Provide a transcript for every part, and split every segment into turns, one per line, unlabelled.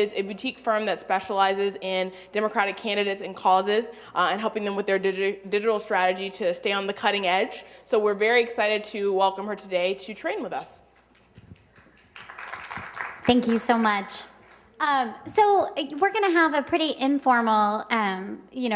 is a boutique firm that specializes in Democratic candidates and causes and helping them with their digital strategy to stay on the cutting edge. So we're very excited to welcome her today to train with us.
Thank you so much. So we're going to have a pretty informal,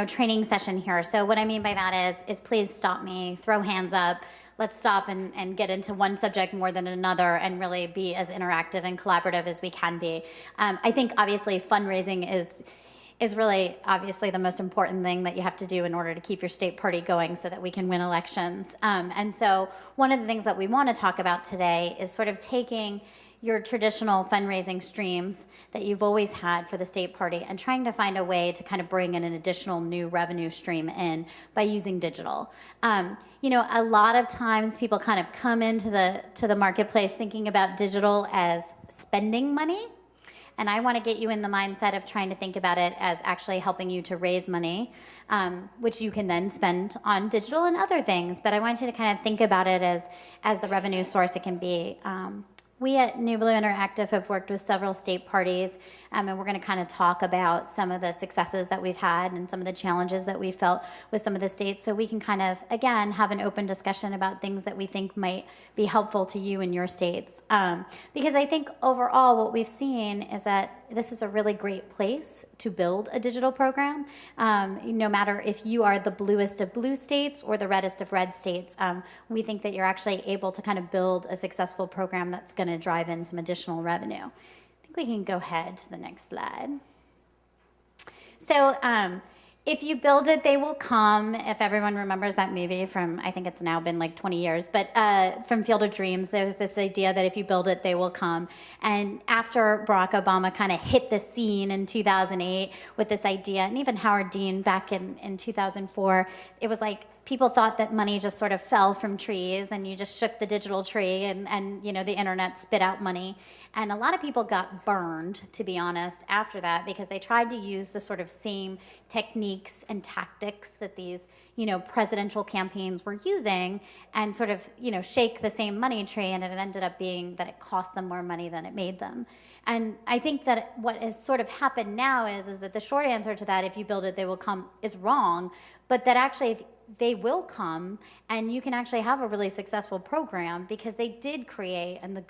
training session here. So what I mean by that is please stop me, throw hands up. Let's stop and get into one subject more than another and really be as interactive and collaborative as we can be. I think obviously fundraising is really obviously the most important thing that you have to do in order to keep your state party going so that we can win elections. And so one of the things that we want to talk about today is sort of taking your traditional fundraising streams that you've always had for the state party and trying to find a way to kind of bring in an additional new revenue stream in by using digital. A lot of times people kind of come into the marketplace thinking about digital as spending money. And I want to get you in the mindset of trying to think about it as actually helping you to raise money, which you can then spend on digital and other things. But I want you to kind of think about it as the revenue source it can be. We at New Blue Interactive have worked with several state parties, and we're going to kind of talk about some of the successes that we've had and some of the challenges that we felt with some of the states, so we can kind of, again, have an open discussion about things that we think might be helpful to you in your states. Because I think overall what we've seen is that this is a really great place to build a digital program, no matter if you are the bluest of blue states or the reddest of red states. We think that you're actually able to kind of build a successful program that's going to drive in some additional revenue. I think we can go ahead to the next slide. So if you build it, they will come. If everyone remembers that movie from, I think it's now been like 20 years, but from Field of Dreams, there's this idea that if you build it, they will come. And after Barack Obama kind of hit the scene in 2008 with this idea, and even Howard Dean back in 2004, it was like people thought that money just sort of fell from trees and you just shook the digital tree and the internet spit out money. And a lot of people got burned, to be honest, after that, because they tried to use the sort of same techniques and tactics that these presidential campaigns were using and sort of, shake the same money tree, and it ended up being that it cost them more money than it made them. And I think that what has sort of happened now is that the short answer to that, if you build it, they will come, is wrong, but that actually if they will come, and you can actually have a really successful program because they did create, and the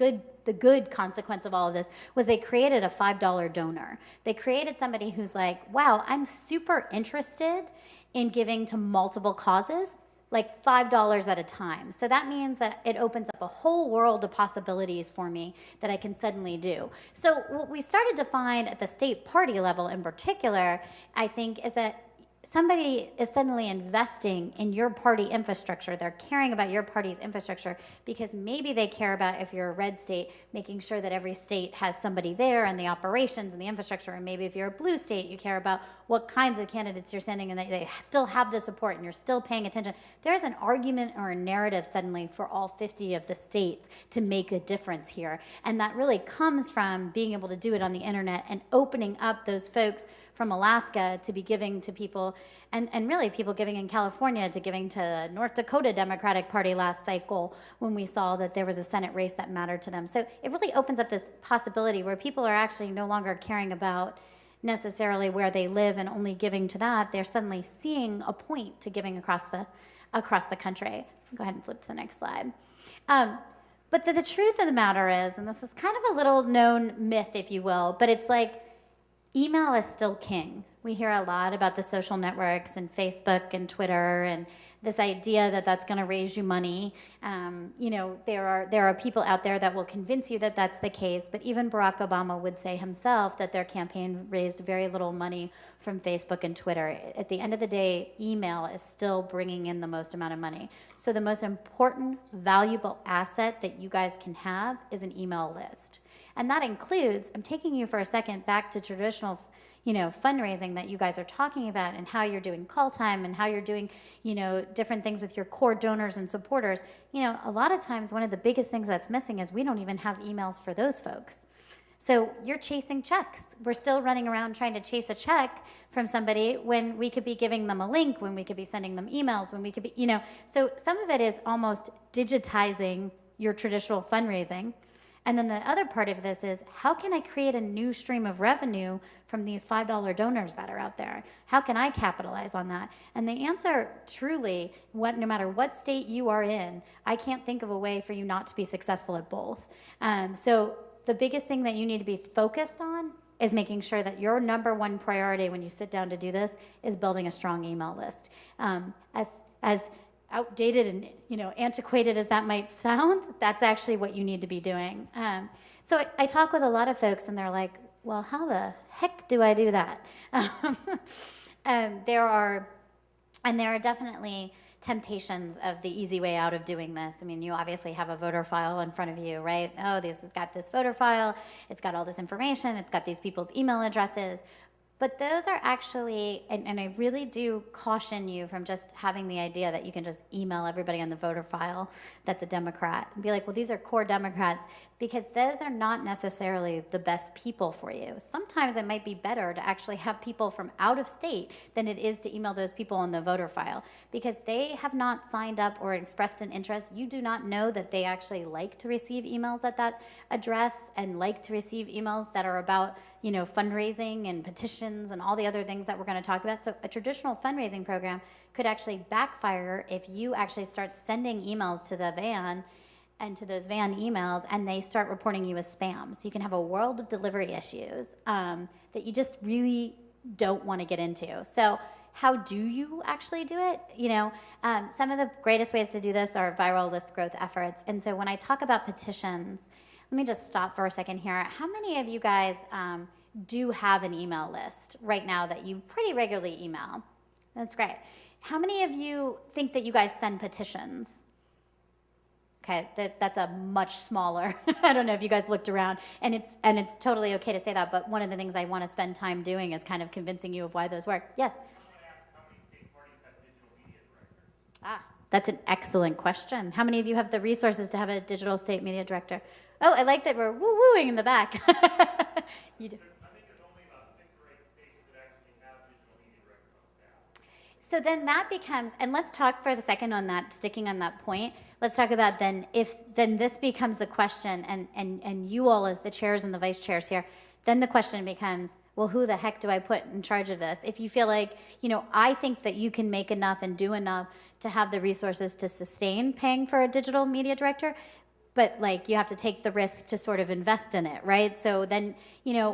good consequence of all of this was they created a $5 donor. They created somebody who's like, wow, I'm super interested in giving to multiple causes, like $5 at a time. So that means that it opens up a whole world of possibilities for me that I can suddenly do. So what we started to find at the state party level in particular, I think, is that somebody is suddenly investing in your party infrastructure. They're caring about your party's infrastructure because maybe they care about, if you're a red state, making sure that every state has somebody there and the operations and the infrastructure. And maybe if you're a blue state, you care about what kinds of candidates you're sending and that they still have the support and you're still paying attention. There's an argument or a narrative suddenly for all 50 of the states to make a difference here. And that really comes from being able to do it on the internet and opening up those folks from Alaska to be giving to people, and really people giving in California to giving to the North Dakota Democratic Party last cycle when we saw that there was a Senate race that mattered to them. So it really opens up this possibility where people are actually no longer caring about necessarily where they live and only giving to that. They're suddenly seeing a point to giving across the country. Go ahead and flip to the next slide. But the truth of the matter is, and this is kind of a little known myth, if you will, but it's like, email is still king. We hear a lot about the social networks and Facebook and Twitter and this idea that that's going to raise you money. There are people out there that will convince you that that's the case, but even Barack Obama would say himself that their campaign raised very little money from Facebook and Twitter. At the end of the day, email is still bringing in the most amount of money. So the most important, valuable asset that you guys can have is an email list. And that includes, I'm taking you for a second back to traditional fundraising that you guys are talking about and how you're doing call time and how you're doing, different things with your core donors and supporters. A lot of times one of the biggest things that's missing is we don't even have emails for those folks. So you're chasing checks. We're still running around trying to chase a check from somebody when we could be giving them a link, when we could be sending them emails, when we could be, so some of it is almost digitizing your traditional fundraising. And then the other part of this is, how can I create a new stream of revenue from these $5 donors that are out there? How can I capitalize on that? And the answer, truly, no matter what state you are in, I can't think of a way for you not to be successful at both. So the biggest thing that you need to be focused on is making sure that your number one priority when you sit down to do this is building a strong email list. As outdated and antiquated as that might sound, that's actually what you need to be doing. So I talk with a lot of folks, and they're like, "Well, how the heck do I do that?" There are definitely temptations of the easy way out of doing this. I mean, you obviously have a voter file in front of you, right? Oh, this has got this voter file. It's got all this information. It's got these people's email addresses. But those are actually, and I really do caution you from just having the idea that you can just email everybody on the voter file that's a Democrat and be like, well, these are core Democrats, because those are not necessarily the best people for you. Sometimes it might be better to actually have people from out of state than it is to email those people on the voter file, because they have not signed up or expressed an interest. You do not know that they actually like to receive emails at that address and like to receive emails that are about fundraising and petitions and all the other things that we're going to talk about. So a traditional fundraising program could actually backfire if you actually start sending emails to the van and to those van emails, and they start reporting you as spam. So you can have a world of delivery issues that you just really don't want to get into. So how do you actually do it? Some of the greatest ways to do this are viral list growth efforts. And so when I talk about petitions, let me just stop for a second here. How many of you guys do have an email list right now that you pretty regularly email? That's great. How many of you think that you guys send petitions? Okay, that's a much smaller. I don't know if you guys looked around, and it's totally okay to say that, but one of the things I want to spend time doing is kind of convincing you of why those work. Yes?
I want to ask how many state parties have digital media directors?
That's an excellent question. How many of you have the resources to have a digital state media director? Oh, I like that we're woo-wooing in the back. You do.
I think there's only about 6 or 8 states that actually have digital media directors on staff.
So then that becomes, and let's talk for a second on that, sticking on that point. Let's talk about then this becomes the question, and you all as the chairs and the vice chairs here, then the question becomes, well, who the heck do I put in charge of this? If you feel like, I think that you can make enough and do enough to have the resources to sustain paying for a digital media director, but you have to take the risk to sort of invest in it, right? So then,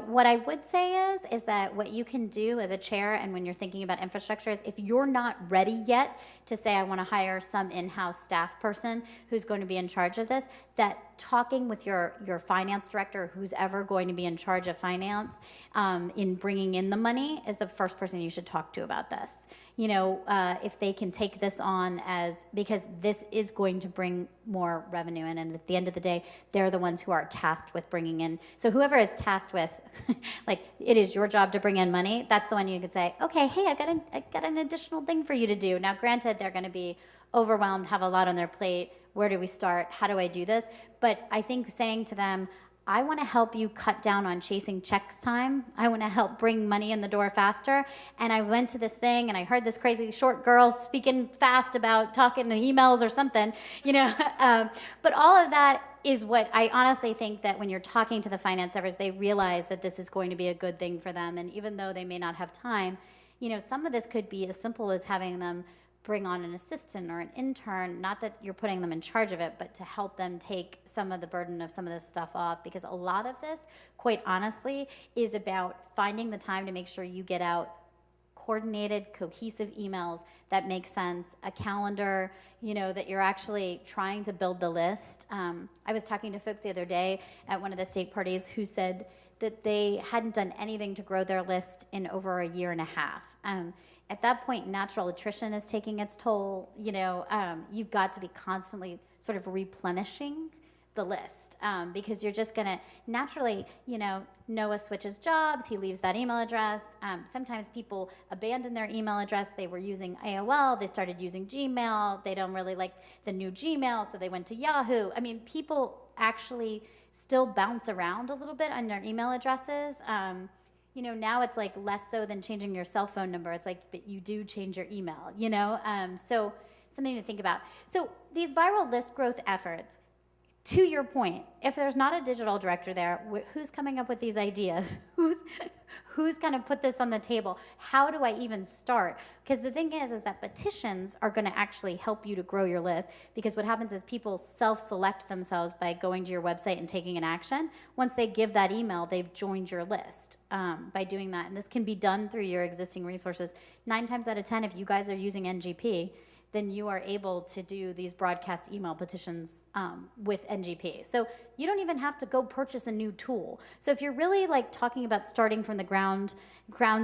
what I would say is that what you can do as a chair, and when you're thinking about infrastructure, is if you're not ready yet to say, I want to hire some in-house staff person who's going to be in charge of this, that talking with your finance director, who's ever going to be in charge of finance, in bringing in the money, is the first person you should talk to about this. If they can take this on because this is going to bring more revenue in, and at the end of the day, they're the ones who are tasked with bringing in. So whoever is tasked with, it is your job to bring in money, that's the one you could say, okay, hey, I got an additional thing for you to do. Now, granted, they're going to be overwhelmed, have a lot on their plate. Where do we start? How do I do this? But I think saying to them, I want to help you cut down on chasing checks time. I want to help bring money in the door faster. And I went to this thing and I heard this crazy short girl speaking fast about talking to emails or something, But all of that is what I honestly think that when you're talking to the finance servers, they realize that this is going to be a good thing for them. And even though they may not have time, some of this could be as simple as having them bring on an assistant or an intern, not that you're putting them in charge of it, but to help them take some of the burden of some of this stuff off, because a lot of this, quite honestly, is about finding the time to make sure you get out coordinated, cohesive emails that make sense, a calendar, that you're actually trying to build the list. I was talking to folks the other day at one of the state parties who said that they hadn't done anything to grow their list in over a year and a half. At that point, natural attrition is taking its toll. You've got to be constantly sort of replenishing the list, because you're just going to naturally, Noah switches jobs, he leaves that email address. Sometimes people abandon their email address. They were using AOL, they started using Gmail, they don't really like the new Gmail, so they went to Yahoo. I mean, people actually still bounce around a little bit on their email addresses. Now it's less so than changing your cell phone number. It's but you do change your email, So something to think about. So these viral list growth efforts, to your point, if there's not a digital director there, who's coming up with these ideas? Who's going to put this on the table? How do I even start? Because the thing is that petitions are going to actually help you to grow your list, because what happens is people self-select themselves by going to your website and taking an action. Once they give that email, they've joined your list by doing that. And this can be done through your existing resources. 9 times out of 10, if you guys are using NGP, then you are able to do these broadcast email petitions with NGP. So you don't even have to go purchase a new tool. So if you're really like talking about starting from the ground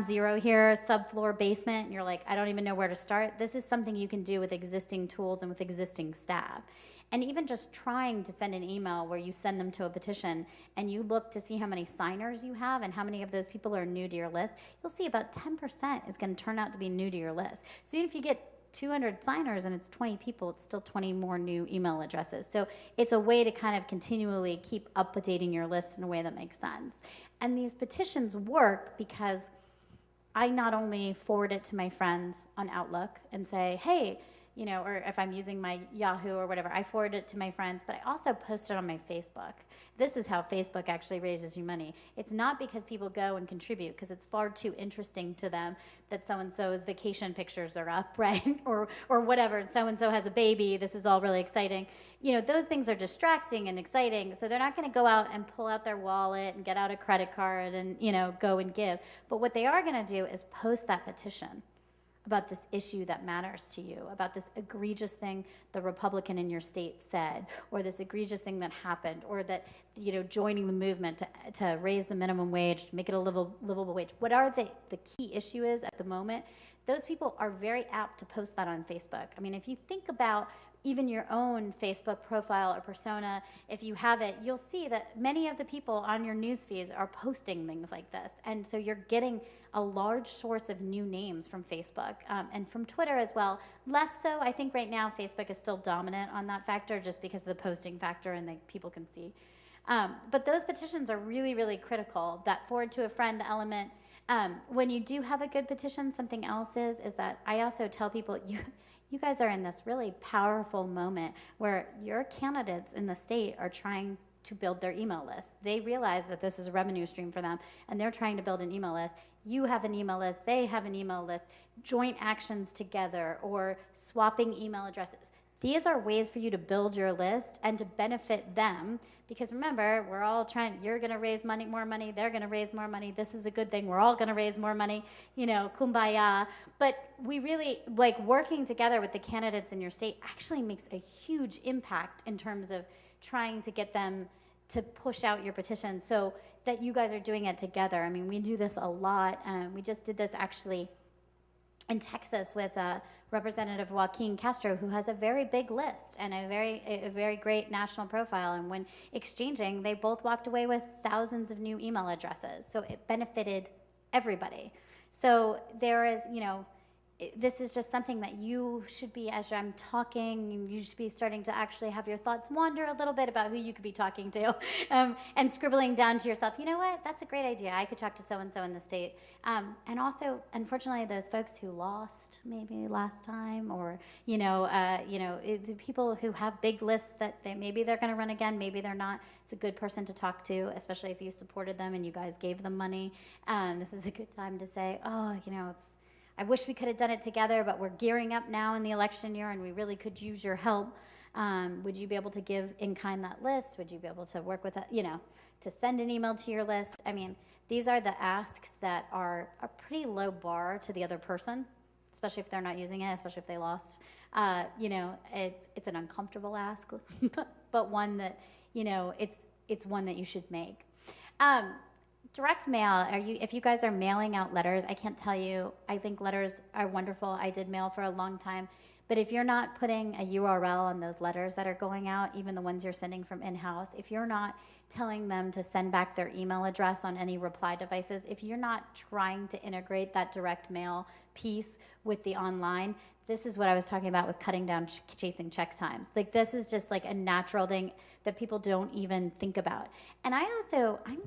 zero here, subfloor basement, and you're like, I don't even know where to start, this is something you can do with existing tools and with existing staff. And even just trying to send an email where you send them to a petition and you look to see how many signers you have and how many of those people are new to your list, you'll see about 10% is going to turn out to be new to your list. So even if you get 200 signers and it's 20 people, it's still 20 more new email addresses. So it's a way to kind of continually keep updating your list in a way that makes sense. And these petitions work because I not only forward it to my friends on Outlook and say, hey, you know, or if I'm using my Yahoo or whatever, I forward it to my friends, but I also post it on my Facebook. This is how Facebook actually raises you money. It's not because people go and contribute, because it's far too interesting to them that so-and-so's vacation pictures are up, right? or whatever, so-and-so has a baby, this is all really exciting. You know, those things are distracting and exciting, so they're not gonna go out and pull out their wallet and get out a credit card and, you know, go and give. But what they are gonna do is post that petition about this issue that matters to you, about this egregious thing the Republican in your state said, or this egregious thing that happened, or that, you know, joining the movement to raise the minimum wage, to make it a livable wage. What are the key issue is at the moment, those people are very apt to post that on Facebook. I mean, if you think about even your own Facebook profile or persona, if you have it, you'll see that many of the people on your news feeds are posting things like this. And so you're getting a large source of new names from Facebook and from Twitter as well. Less so, I think right now Facebook is still dominant on that factor just because of the posting factor and people can see. But those petitions are really, really critical. That forward to a friend element. When you do have a good petition, something else is that I also tell people, you guys are in this really powerful moment where your candidates in the state are trying to build their email list. They realize that this is a revenue stream for them, and they're trying to build an email list. You have an email list, they have an email list, joint actions together, or swapping email addresses. These are ways for you to build your list and to benefit them, because remember, we're all trying, you're gonna raise more money, they're gonna raise more money, this is a good thing, we're all gonna raise more money, you know, kumbaya. But we really, like, working together with the candidates in your state actually makes a huge impact in terms of trying to get them to push out your petition so that you guys are doing it together. I mean, we do this a lot. We just did this actually in Texas with Representative Joaquin Castro, who has a very big list and a very great national profile. And when exchanging, they both walked away with thousands of new email addresses. So it benefited everybody. So there is, you know, this is just something that you should be, as I'm talking, you should be starting to actually have your thoughts wander a little bit about who you could be talking to, and scribbling down to yourself, you know what, that's a great idea. I could talk to so-and-so in the state. And also, unfortunately, those folks who lost maybe last time, or, the people who have big lists that maybe they're going to run again, maybe they're not. It's a good person to talk to, especially if you supported them and you guys gave them money. This is a good time to say, I wish we could have done it together, but we're gearing up now in the election year and we really could use your help. Would you be able to give in kind that list? Would you be able to work with, to send an email to your list? I mean, these are the asks that are a pretty low bar to the other person, especially if they're not using it, especially if they lost. It's an uncomfortable ask, but one that, it's one that you should make. Direct mail, if you guys are mailing out letters, I can't tell you, I think letters are wonderful. I did mail for a long time. But if you're not putting a URL on those letters that are going out, even the ones you're sending from in-house, if you're not telling them to send back their email address on any reply devices, if you're not trying to integrate that direct mail piece with the online, this is what I was talking about with cutting down chasing check times. Like, this is just like a natural thing that people don't even think about. And I'm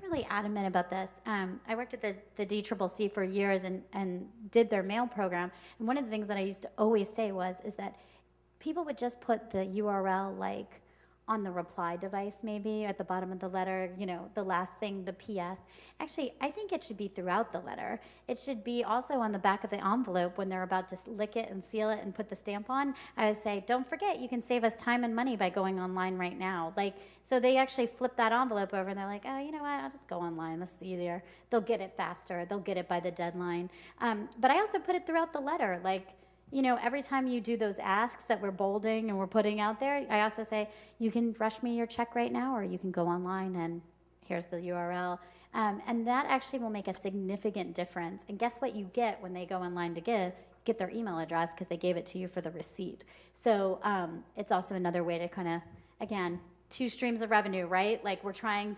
really adamant about this. I worked at the DCCC for years and did their mail program. And one of the things that I used to always say is that people would just put the URL like on the reply device, maybe at the bottom of the letter, the last thing, the PS. Actually, I think it should be throughout the letter. It should be also on the back of the envelope when they're about to lick it and seal it and put the stamp on. I would say, don't forget, you can save us time and money by going online right now. So they actually flip that envelope over and they're like, oh, you know what, I'll just go online, this is easier. They'll get it faster, they'll get it by the deadline. But I also put it throughout the letter, every time you do those asks that we're bolding and we're putting out there, I also say, you can rush me your check right now, or you can go online and here's the URL. And that actually will make a significant difference. And guess what you get when they go online to get their email address, because they gave it to you for the receipt. So it's also another way to kind of, again, two streams of revenue, right? We're trying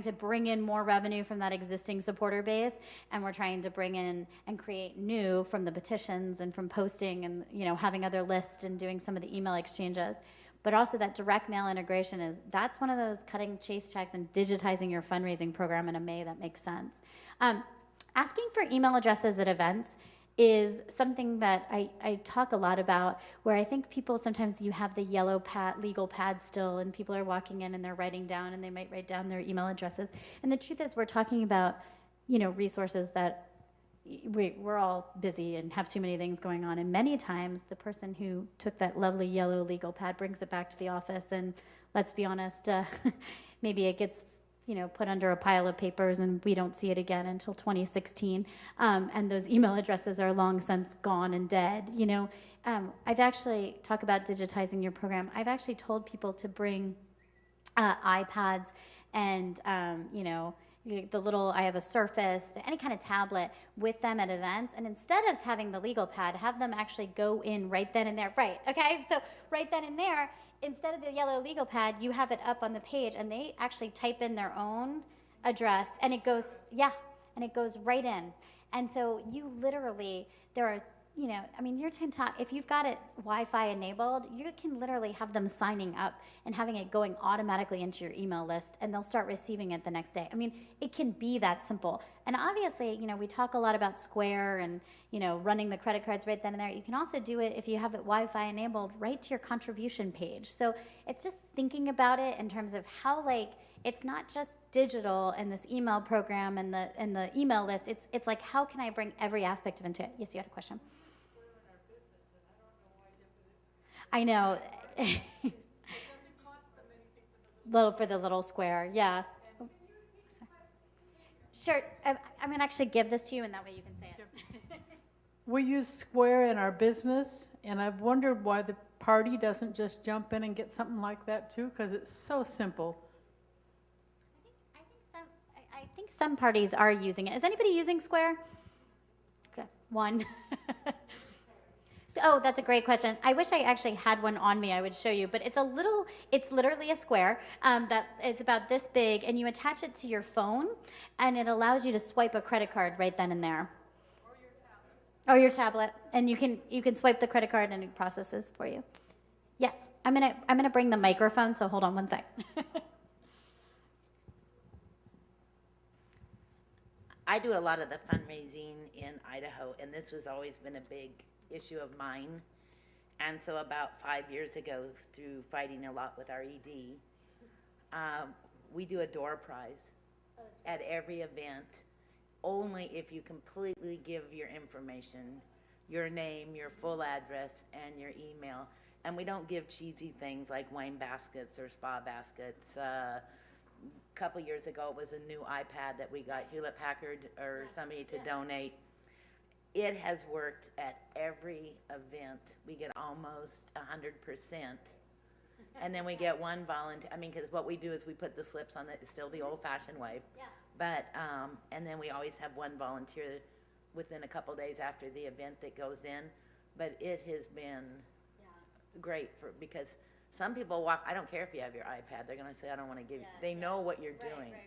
to bring in more revenue from that existing supporter base, and we're trying to bring in and create new from the petitions and from posting and having other lists and doing some of the email exchanges. But also that direct mail integration that's one of those cutting chase checks and digitizing your fundraising program in a way that makes sense. Asking for email addresses at events is something that I talk a lot about, where I think people sometimes, you have the yellow legal pad still, and people are walking in and they're writing down, and they might write down their email addresses. And the truth is, we're talking about resources that we're all busy and have too many things going on, and many times the person who took that lovely yellow legal pad brings it back to the office, and let's be honest, maybe it gets put under a pile of papers, and we don't see it again until 2016. And those email addresses are long since gone and dead. I've actually talked about digitizing your program. I've actually told people to bring iPads and, I have a Surface, any kind of tablet with them at events. And instead of having the legal pad, have them actually go in right then and there. Right, okay? So right then and there, instead of the yellow legal pad, you have it up on the page, and they actually type in their own address, and it goes, and it goes right in. And so you literally, there are, your TikTok, if you've got it Wi-Fi enabled, you can literally have them signing up and having it going automatically into your email list, and they'll start receiving it the next day. It can be that simple. And obviously, we talk a lot about Square and, running the credit cards right then and there. You can also do it, if you have it Wi-Fi enabled, right to your contribution page. So it's just thinking about it in terms of how, it's not just digital and this email program and the email list. It's like, how can I bring every aspect of it into it? Yes, you had a question. I know. Little for the little square, yeah. Sure, I'm going to actually give this to you, and that way you can say it.
We use Square in our business, and I've wondered why the party doesn't just jump in and get something like that too, because it's so simple.
I think some parties are using it. Is anybody using Square? Okay, one. So, that's a great question. I wish I actually had one on me. I would show you, but it's literally a square that it's about this big, and you attach it to your phone, and it allows you to swipe a credit card right then and there. Or your tablet, and you can swipe the credit card, and it processes for you. Yes, I'm gonna bring the microphone. So hold on one sec.
I do a lot of the fundraising in Idaho, and this has always been a big issue of mine. And so about 5 years ago, through fighting a lot with our ED, we do a door prize at every event, only if you completely give your information, your name, your full address, and your email. And we don't give cheesy things like wine baskets or spa baskets. A couple years ago, it was a new iPad that we got Hewlett-Packard or somebody to donate. It has worked at every event. We get almost 100%. And then we get one volunteer. Because what we do is we put the slips on it's still the old-fashioned way. Yeah. But, and then we always have one volunteer within a couple days after the event that goes in. But it has been great because some people walk, I don't care if you have your iPad, they're going to say, I don't want to give you. They know what you're doing. Right.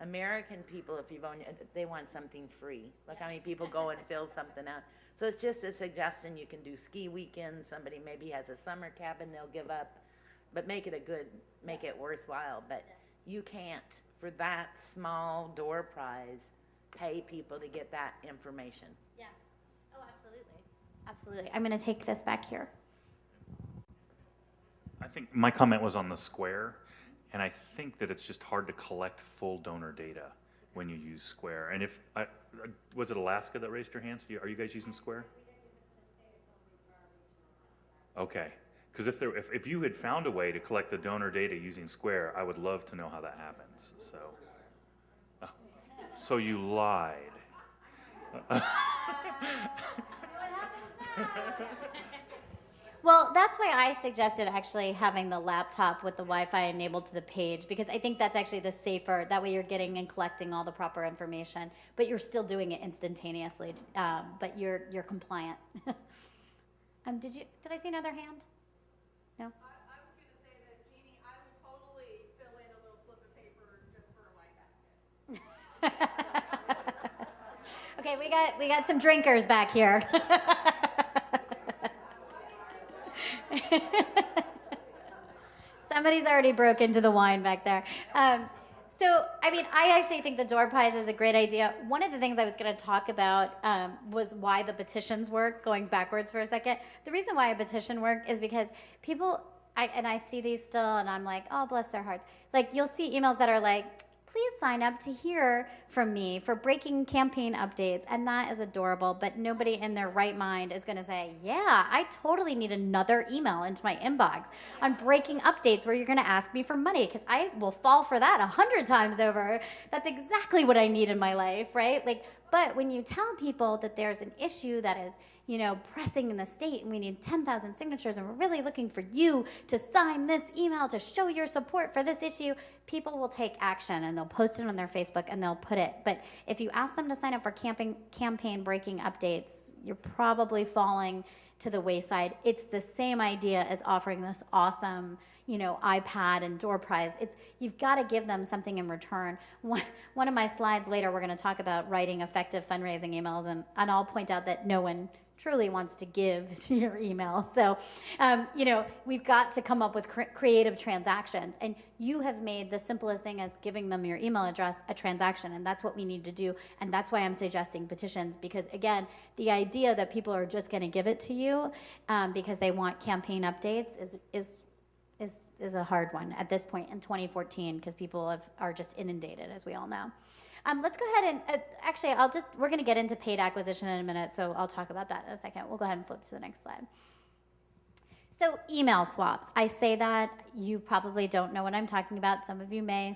American people, if you've owned, they want something free. Look how many people go and fill something out. So it's just a suggestion. You can do ski weekends. Somebody maybe has a summer cabin they'll give up, but make it worthwhile. But you can't, for that small door prize, pay people to get that information.
Yeah. Oh, absolutely. Absolutely. I'm going to take this back here.
I think my comment was on the Square, and I think that it's just hard to collect full donor data when you use Square. And if, was it Alaska that raised your hands? Are you guys using Square? Okay, because if you had found a way to collect the donor data using Square, I would love to know how that happens, so. So you lied.
Well, that's why I suggested actually having the laptop with the Wi-Fi enabled to the page, because I think that's actually the safer. That way you're getting and collecting all the proper information, but you're still doing it instantaneously. But you're compliant. Did I see another hand? No.
I was going to say that, Jeannie, I would totally fill in a little slip of paper just for a wine basket.
Okay, we got some drinkers back here. Somebody's already broke into the wine back there. So, I mean, I actually think the door prize is a great idea. One of the things I was going to talk about was why the petitions work, going backwards for a second. The reason why a petition work is because people, I see these still, and I'm like, oh, bless their hearts. Like, you'll see emails that are like, please sign up to hear from me for breaking campaign updates. And that is adorable, but nobody in their right mind is going to say, yeah, I totally need another email into my inbox on breaking updates where you're going to ask me for money, because I will fall for that 100 times over. That's exactly what I need in my life, right? Like, but when you tell people that there's an issue that is, pressing in the state, and we need 10,000 signatures, and we're really looking for you to sign this email to show your support for this issue, people will take action, and they'll post it on their Facebook, and they'll put it. But if you ask them to sign up for campaign breaking updates, you're probably falling to the wayside. It's the same idea as offering this awesome iPad and door prize. You've got to give them something in return. One of my slides later, we're going to talk about writing effective fundraising emails, and I'll point out that no one truly wants to give to your email. So, we've got to come up with creative transactions, and you have made the simplest thing as giving them your email address a transaction, and that's what we need to do, and that's why I'm suggesting petitions, because again, the idea that people are just going to give it to you because they want campaign updates is a hard one at this point in 2014, because people are just inundated, as we all know. Let's go ahead and actually, we're going to get into paid acquisition in a minute, so I'll talk about that in a second. We'll go ahead and flip to the next slide. So email swaps. I say that, you probably don't know what I'm talking about. Some of you may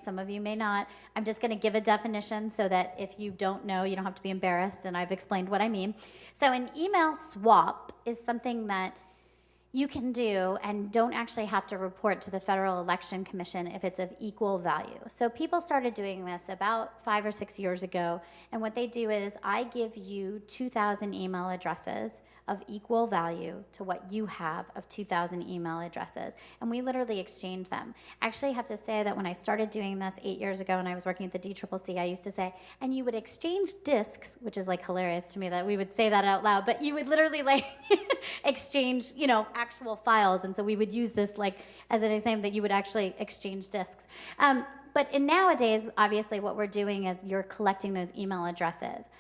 not. I'm just going to give a definition so that if you don't know, you don't have to be embarrassed, and I've explained what I mean. So an email swap is something that you can do and don't actually have to report to the Federal Election Commission if it's of equal value. So people started doing this about 5 or 6 years ago, and what they do is I give you 2,000 email addresses of equal value to what you have of 2,000 email addresses, and we literally exchange them. I actually have to say that when I started doing this 8 years ago and I was working at the DCCC, I used to say, and you would exchange discs, which is like hilarious to me that we would say that out loud, but you would literally like exchange, actual files, and so we would use this like as an example that you would actually exchange discs. But nowadays, obviously, what we're doing is you're collecting those email addresses.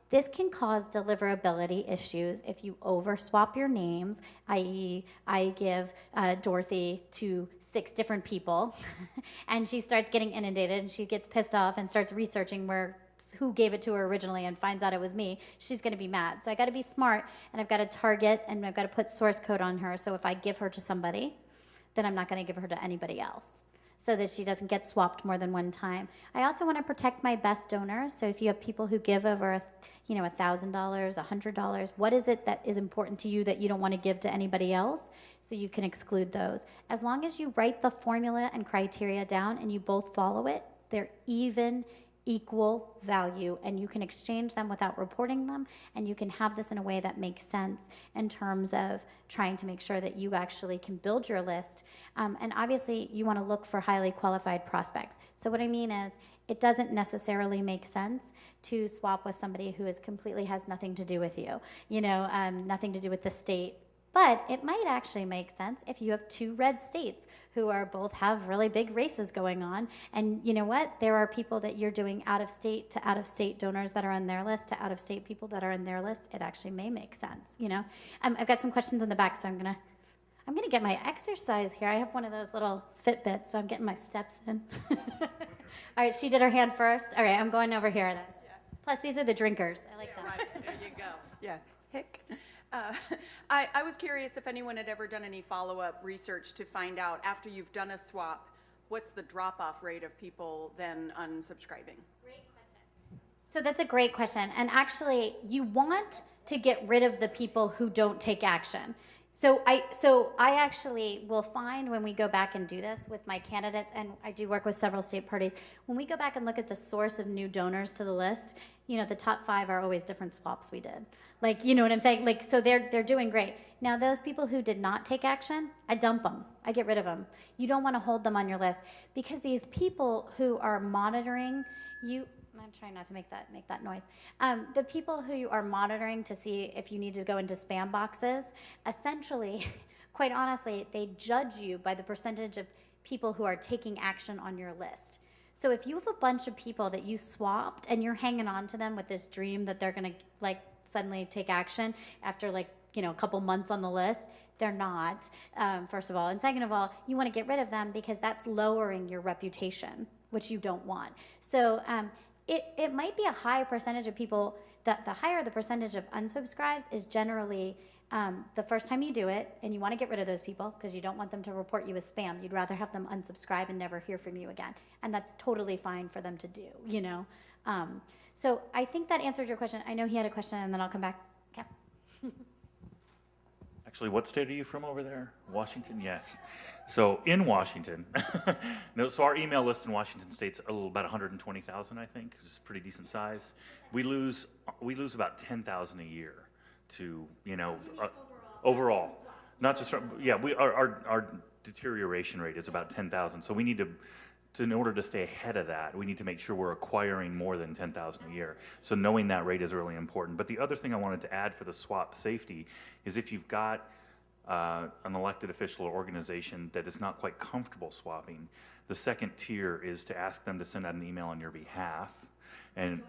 This can cause deliverability issues if you overswap your names, i.e. I give Dorothy to 6 different people, and she starts getting inundated, and she gets pissed off and starts researching who gave it to her originally and finds out it was me. She's going to be mad. So I got to be smart, and I've got to target, and I've got to put source code on her. So if I give her to somebody, then I'm not going to give her to anybody else, so that she doesn't get swapped more than one time. I also want to protect my best donors. So if you have people who give over $1,000, $100, what is it that is important to you that you don't want to give to anybody else? So you can exclude those. As long as you write the formula and criteria down and you both follow it, they're equal value, and you can exchange them without reporting them, and you can have this in a way that makes sense in terms of trying to make sure that you actually can build your list. And obviously, you want to look for highly qualified prospects. So what I mean is, it doesn't necessarily make sense to swap with somebody who completely has nothing to do with you, nothing to do with the state. But it might actually make sense if you have 2 red states who both have really big races going on. And you know what? There are people that you're doing out-of-state to out-of-state donors that are on their list to out-of-state people that are on their list. It actually may make sense, I've got some questions in the back, so I'm going to I'm gonna get my exercise here. I have one of those little Fitbits, so I'm getting my steps in. All right, she did her hand first. All right, I'm going over here then. Plus, these are the drinkers. I like them.
Right, there you go. Yeah, hick. I was curious if anyone had ever done any follow-up research to find out, after you've done a swap, what's the drop-off rate of people then unsubscribing?
So that's a great question. And actually, you want to get rid of the people who don't take action. So I actually will find when we go back and do this with my candidates, and I do work with several state parties, when we go back and look at the source of new donors to the list, you know, the top 5 are always different swaps we did. Like, you know what I'm saying? Like, so they're doing great. Now, those people who did not take action, I dump them. I get rid of them. You don't want to hold them on your list because these people who are monitoring you, I'm trying not to make that noise. The people who are monitoring to see if you need to go into spam boxes, essentially, quite honestly, they judge you by the percentage of people who are taking action on your list. So if you have a bunch of people that you swapped and you're hanging on to them with this dream that they're gonna like suddenly take action after like, you know, a couple months on the list, they're not, first of all. And second of all, you want to get rid of them because that's lowering your reputation, which you don't want. So it might be a high percentage of people, that the higher the percentage of unsubscribes is generally the first time you do it, and you want to get rid of those people because you don't want them to report you as spam. You'd rather have them unsubscribe and never hear from you again. And that's totally fine for them to do, you know. So I think that answered your question. I know he had a question, and then I'll come back. Okay.
Actually, what state are you from over there? Washington? Yes. So in Washington, no, so our email list in Washington State's about 120,000, I think, which is a pretty decent size. We lose about 10,000 a year to, you know, overall. Not just, yeah, our deterioration rate is about 10,000. So we need to, in order to stay ahead of that, we need to make sure we're acquiring more than 10,000 a year. So knowing that rate is really important. But the other thing I wanted to add for the swap safety is if you've got an elected official or organization that is not quite comfortable swapping, the second tier is to ask them to send out an email on your behalf. And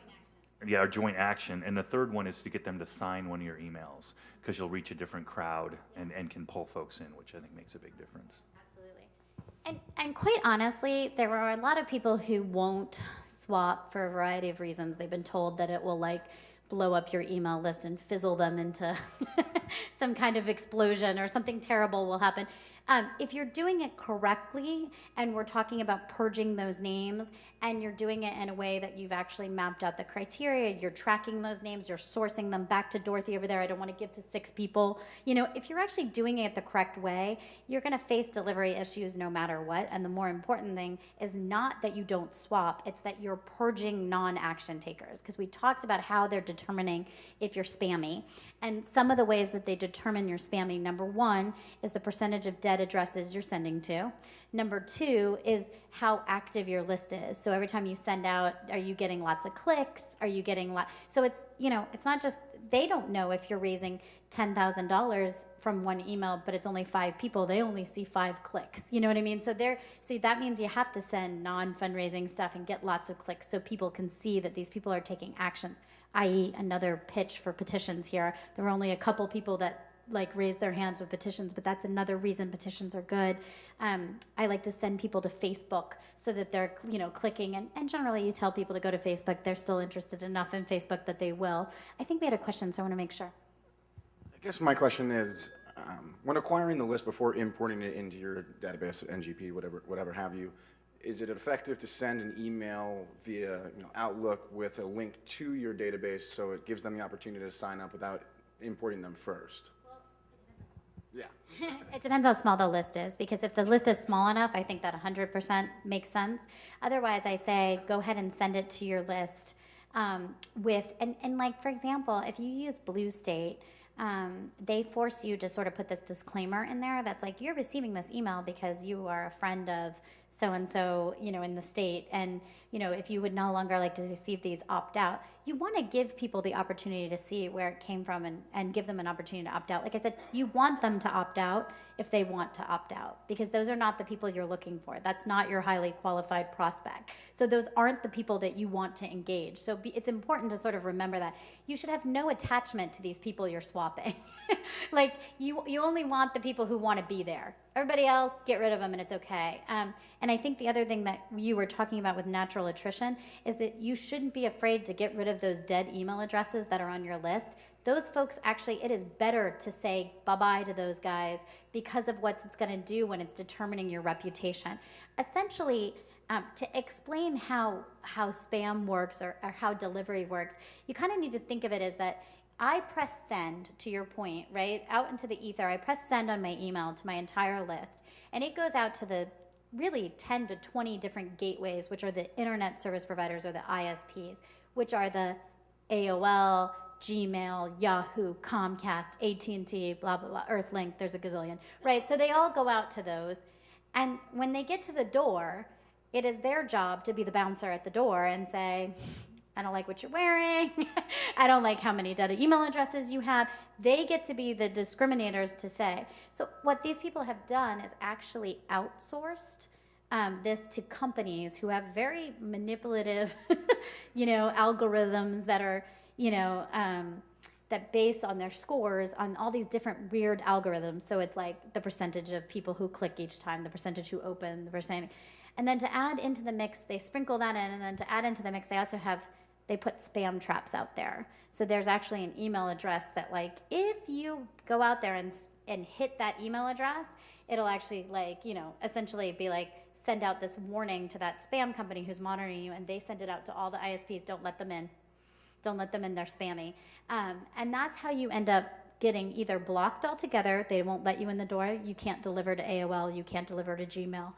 yeah, or joint action. And the third one is to get them to sign one of your emails because you'll reach a different crowd and can pull folks in, which I think makes a big difference.
And quite honestly, there are a lot of people who won't swap for a variety of reasons. They've been told that it will like blow up your email list and fizzle them into some kind of explosion or something terrible will happen. If you're doing it correctly, and we're talking about purging those names, and you're doing it in a way that you've actually mapped out the criteria, you're tracking those names, you're sourcing them back to Dorothy over there, I don't want to give to 6 people. You know, if you're actually doing it the correct way, you're going to face delivery issues no matter what. And the more important thing is not that you don't swap, it's that you're purging non-action takers. Because we talked about how they're determining if you're spammy. And some of the ways that they determine you're spammy, number 1 is the percentage of dead addresses you're sending to. Number 2 is how active your list is. So every time you send out, are you getting lots of clicks? Are you getting so it's, you know, it's not just, they don't know if you're raising $10,000 from one email, but it's only 5 people. They only see 5 clicks. You know what I mean? So that means you have to send non-fundraising stuff and get lots of clicks so people can see that these people are taking actions, i.e. another pitch for petitions here. There were only a couple people that like raise their hands with petitions, but that's another reason petitions are good. I like to send people to Facebook so that they're, you know, clicking, and generally you tell people to go to Facebook, they're still interested enough in Facebook that they will. I think we had a question, so I want to make sure.
I guess my question is, when acquiring the list before importing it into your database, NGP, whatever have you, is it effective to send an email via Outlook with a link to your database so it gives them the opportunity to sign up without importing them first? Yeah.
It depends how small the list is, because if the list is small enough, I think that 100% makes sense. Otherwise, I say go ahead and send it to your list with, and like, for example, if you use Blue State, they force you to sort of put this disclaimer in there that's like, you're receiving this email because you are a friend of so-and-so, in the state, and, if you would no longer like to receive these, opt out. You want to give people the opportunity to see where it came from and give them an opportunity to opt out. Like I said, you want them to opt out if they want to opt out, because those are not the people you're looking for. That's not your highly qualified prospect. So those aren't the people that you want to engage. So it's important to sort of remember that. You should have no attachment to these people you're swapping. Like, you only want the people who want to be there. Everybody else, get rid of them and it's okay. And I think the other thing that you were talking about with natural attrition is that you shouldn't be afraid to get rid of those dead email addresses that are on your list. Those folks, actually, it is better to say bye-bye to those guys because of what it's going to do when it's determining your reputation. Essentially, to explain how spam works or how delivery works, you kind of need to think of it as that I press send, to your point, right? Out into the ether, I press send on my email to my entire list, and it goes out to the really 10 to 20 different gateways, which are the internet service providers or the ISPs, which are the AOL, Gmail, Yahoo, Comcast, AT&T, blah, blah, blah, Earthlink, there's a gazillion, right? So they all go out to those, and when they get to the door, it is their job to be the bouncer at the door and say, I don't like what you're wearing. I don't like how many data email addresses you have. They get to be the discriminators to say. So what these people have done is actually outsourced this to companies who have very manipulative, algorithms that are, that base on their scores on all these different weird algorithms. So it's like the percentage of people who click each time, the percentage who open, the percentage. And then to add into the mix, they sprinkle that in, and then to add into the mix, they put spam traps out there. So there's actually an email address that, like, if you go out there and hit that email address, it'll actually, essentially be like, send out this warning to that spam company who's monitoring you, and they send it out to all the ISPs, don't let them in. Don't let them in, they're spammy. And that's how you end up getting either blocked altogether, they won't let you in the door, you can't deliver to AOL, you can't deliver to Gmail,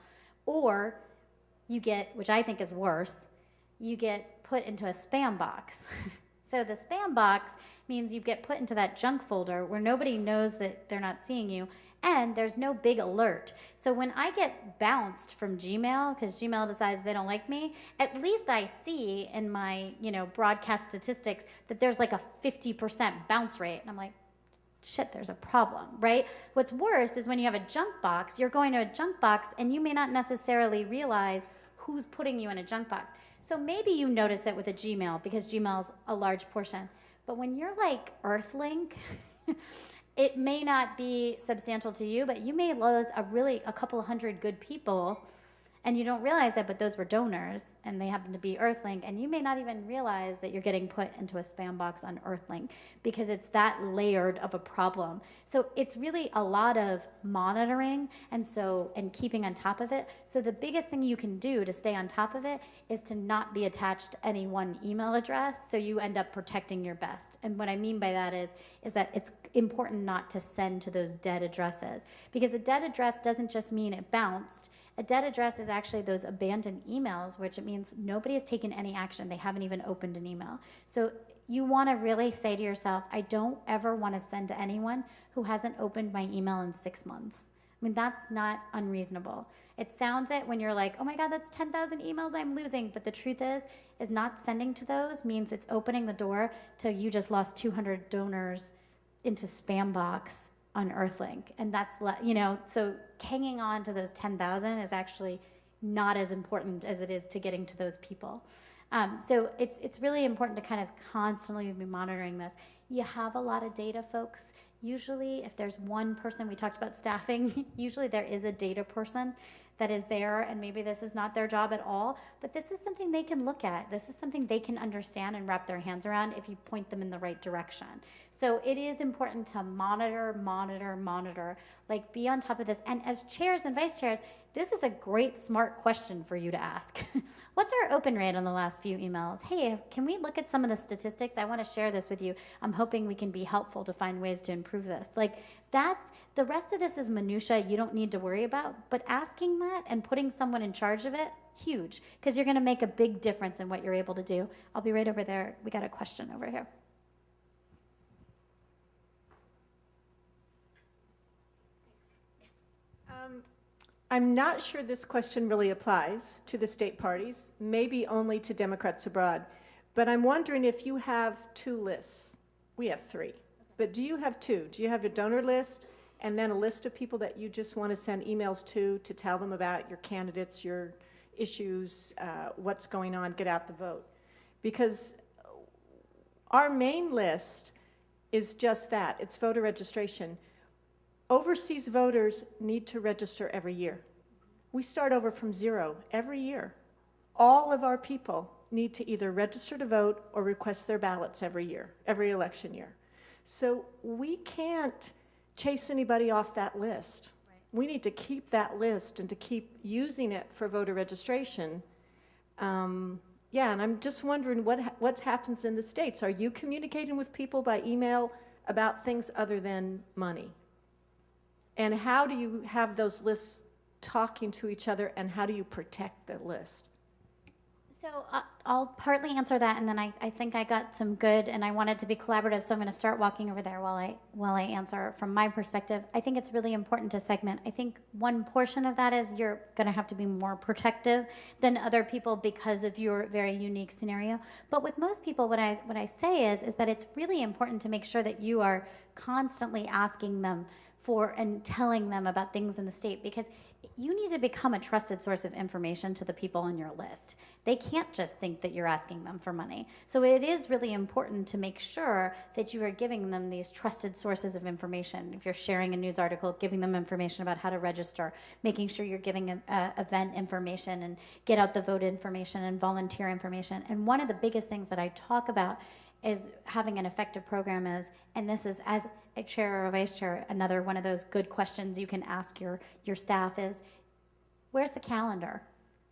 or you get, which I think is worse, you get put into a spam box. So the spam box means you get put into that junk folder where nobody knows that they're not seeing you, and there's no big alert. So when I get bounced from Gmail, because Gmail decides they don't like me, at least I see in my, broadcast statistics that there's like a 50% bounce rate. And I'm like, shit, there's a problem, right? What's worse is when you have a junk box, you're going to a junk box and you may not necessarily realize who's putting you in a junk box. So maybe you notice it with a Gmail because Gmail's a large portion. But when you're like Earthlink, it may not be substantial to you, but you may lose a couple of hundred good people, and you don't realize it, but those were donors, and they happen to be Earthlink, and you may not even realize that you're getting put into a spam box on Earthlink because it's that layered of a problem. So it's really a lot of monitoring and keeping on top of it. So the biggest thing you can do to stay on top of it is to not be attached to any one email address, so you end up protecting your best. And what I mean by that is that it's important not to send to those dead addresses, because a dead address doesn't just mean it bounced. A dead address is actually those abandoned emails, which it means nobody has taken any action. They haven't even opened an email. So you want to really say to yourself, I don't ever want to send to anyone who hasn't opened my email in 6 months. I mean, that's not unreasonable. It sounds it when you're like, oh my God, that's 10,000 emails I'm losing. But the truth is not sending to those means it's opening the door to you just lost 200 donors into spam box on Earthlink. And that's, so hanging on to those 10,000 is actually not as important as it is to getting to those people. So it's really important to kind of constantly be monitoring this. You have a lot of data, folks. Usually, if there's one person, we talked about staffing, usually there is a data person that is there, and maybe this is not their job at all, but this is something they can look at. This is something they can understand and wrap their hands around if you point them in the right direction. So it is important to monitor, like be on top of this. And as chairs and vice chairs, this is a great, smart question for you to ask. What's our open rate on the last few emails? Hey, can we look at some of the statistics? I want to share this with you. I'm hoping we can be helpful to find ways to improve this. Like, the rest of this is minutia you don't need to worry about, but asking that and putting someone in charge of it, huge, because you're going to make a big difference in what you're able to do. I'll be right over there. We got a question over here.
I'm not sure this question really applies to the state parties, maybe only to Democrats abroad. But I'm wondering if you have two lists. We have three. But do you have two? Do you have a donor list and then a list of people that you just want to send emails to tell them about your candidates, your issues, what's going on, get out the vote? Because our main list is just that. It's voter registration. Overseas voters need to register every year. We start over from zero every year. All of our people need to either register to vote or request their ballots every year, every election year. So we can't chase anybody off that list. Right. We need to keep that list and to keep using it for voter registration. Yeah, and I'm just wondering what happens in the States. Are you communicating with people by email about things other than money? And how do you have those lists talking to each other, and how do you protect the list?
So I'll partly answer that, and then I think I got some good, and I want it to be collaborative, so I'm going to start walking over there while I answer from my perspective. I think it's really important to segment. I think one portion of that is you're going to have to be more protective than other people because of your very unique scenario. But with most people, what I say is that it's really important to make sure that you are constantly asking them for and telling them about things in the state, because you need to become a trusted source of information to the people on your list. They can't just think that you're asking them for money. So it is really important to make sure that you are giving them these trusted sources of information. If you're sharing a news article, giving them information about how to register, making sure you're giving event information and get out the vote information and volunteer information. And one of the biggest things that I talk about is having an effective program is, and this is as a chair or a vice chair, another one of those good questions you can ask your staff is, where's the calendar?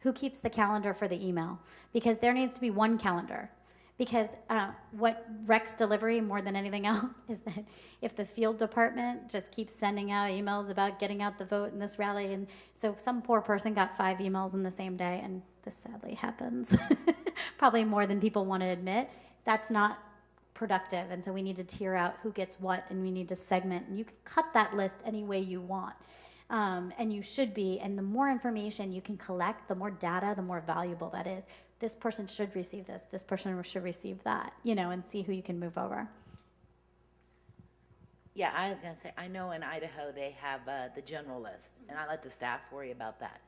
Who keeps the calendar for the email? Because there needs to be one calendar. Because what wrecks delivery more than anything else is that if the field department just keeps sending out emails about getting out the vote in this rally, and so some poor person got 5 emails in the same day, and this sadly happens, probably more than people want to admit, that's not productive. And so we need to tier out who gets what, and we need to segment, and you can cut that list any way you want. And you should be, and the more information you can collect, the more data, the more valuable that is. This person should receive this person should receive that, and see who you can move over.
Yeah, I was going to say, I know in Idaho they have the general list, and I let the staff worry about that.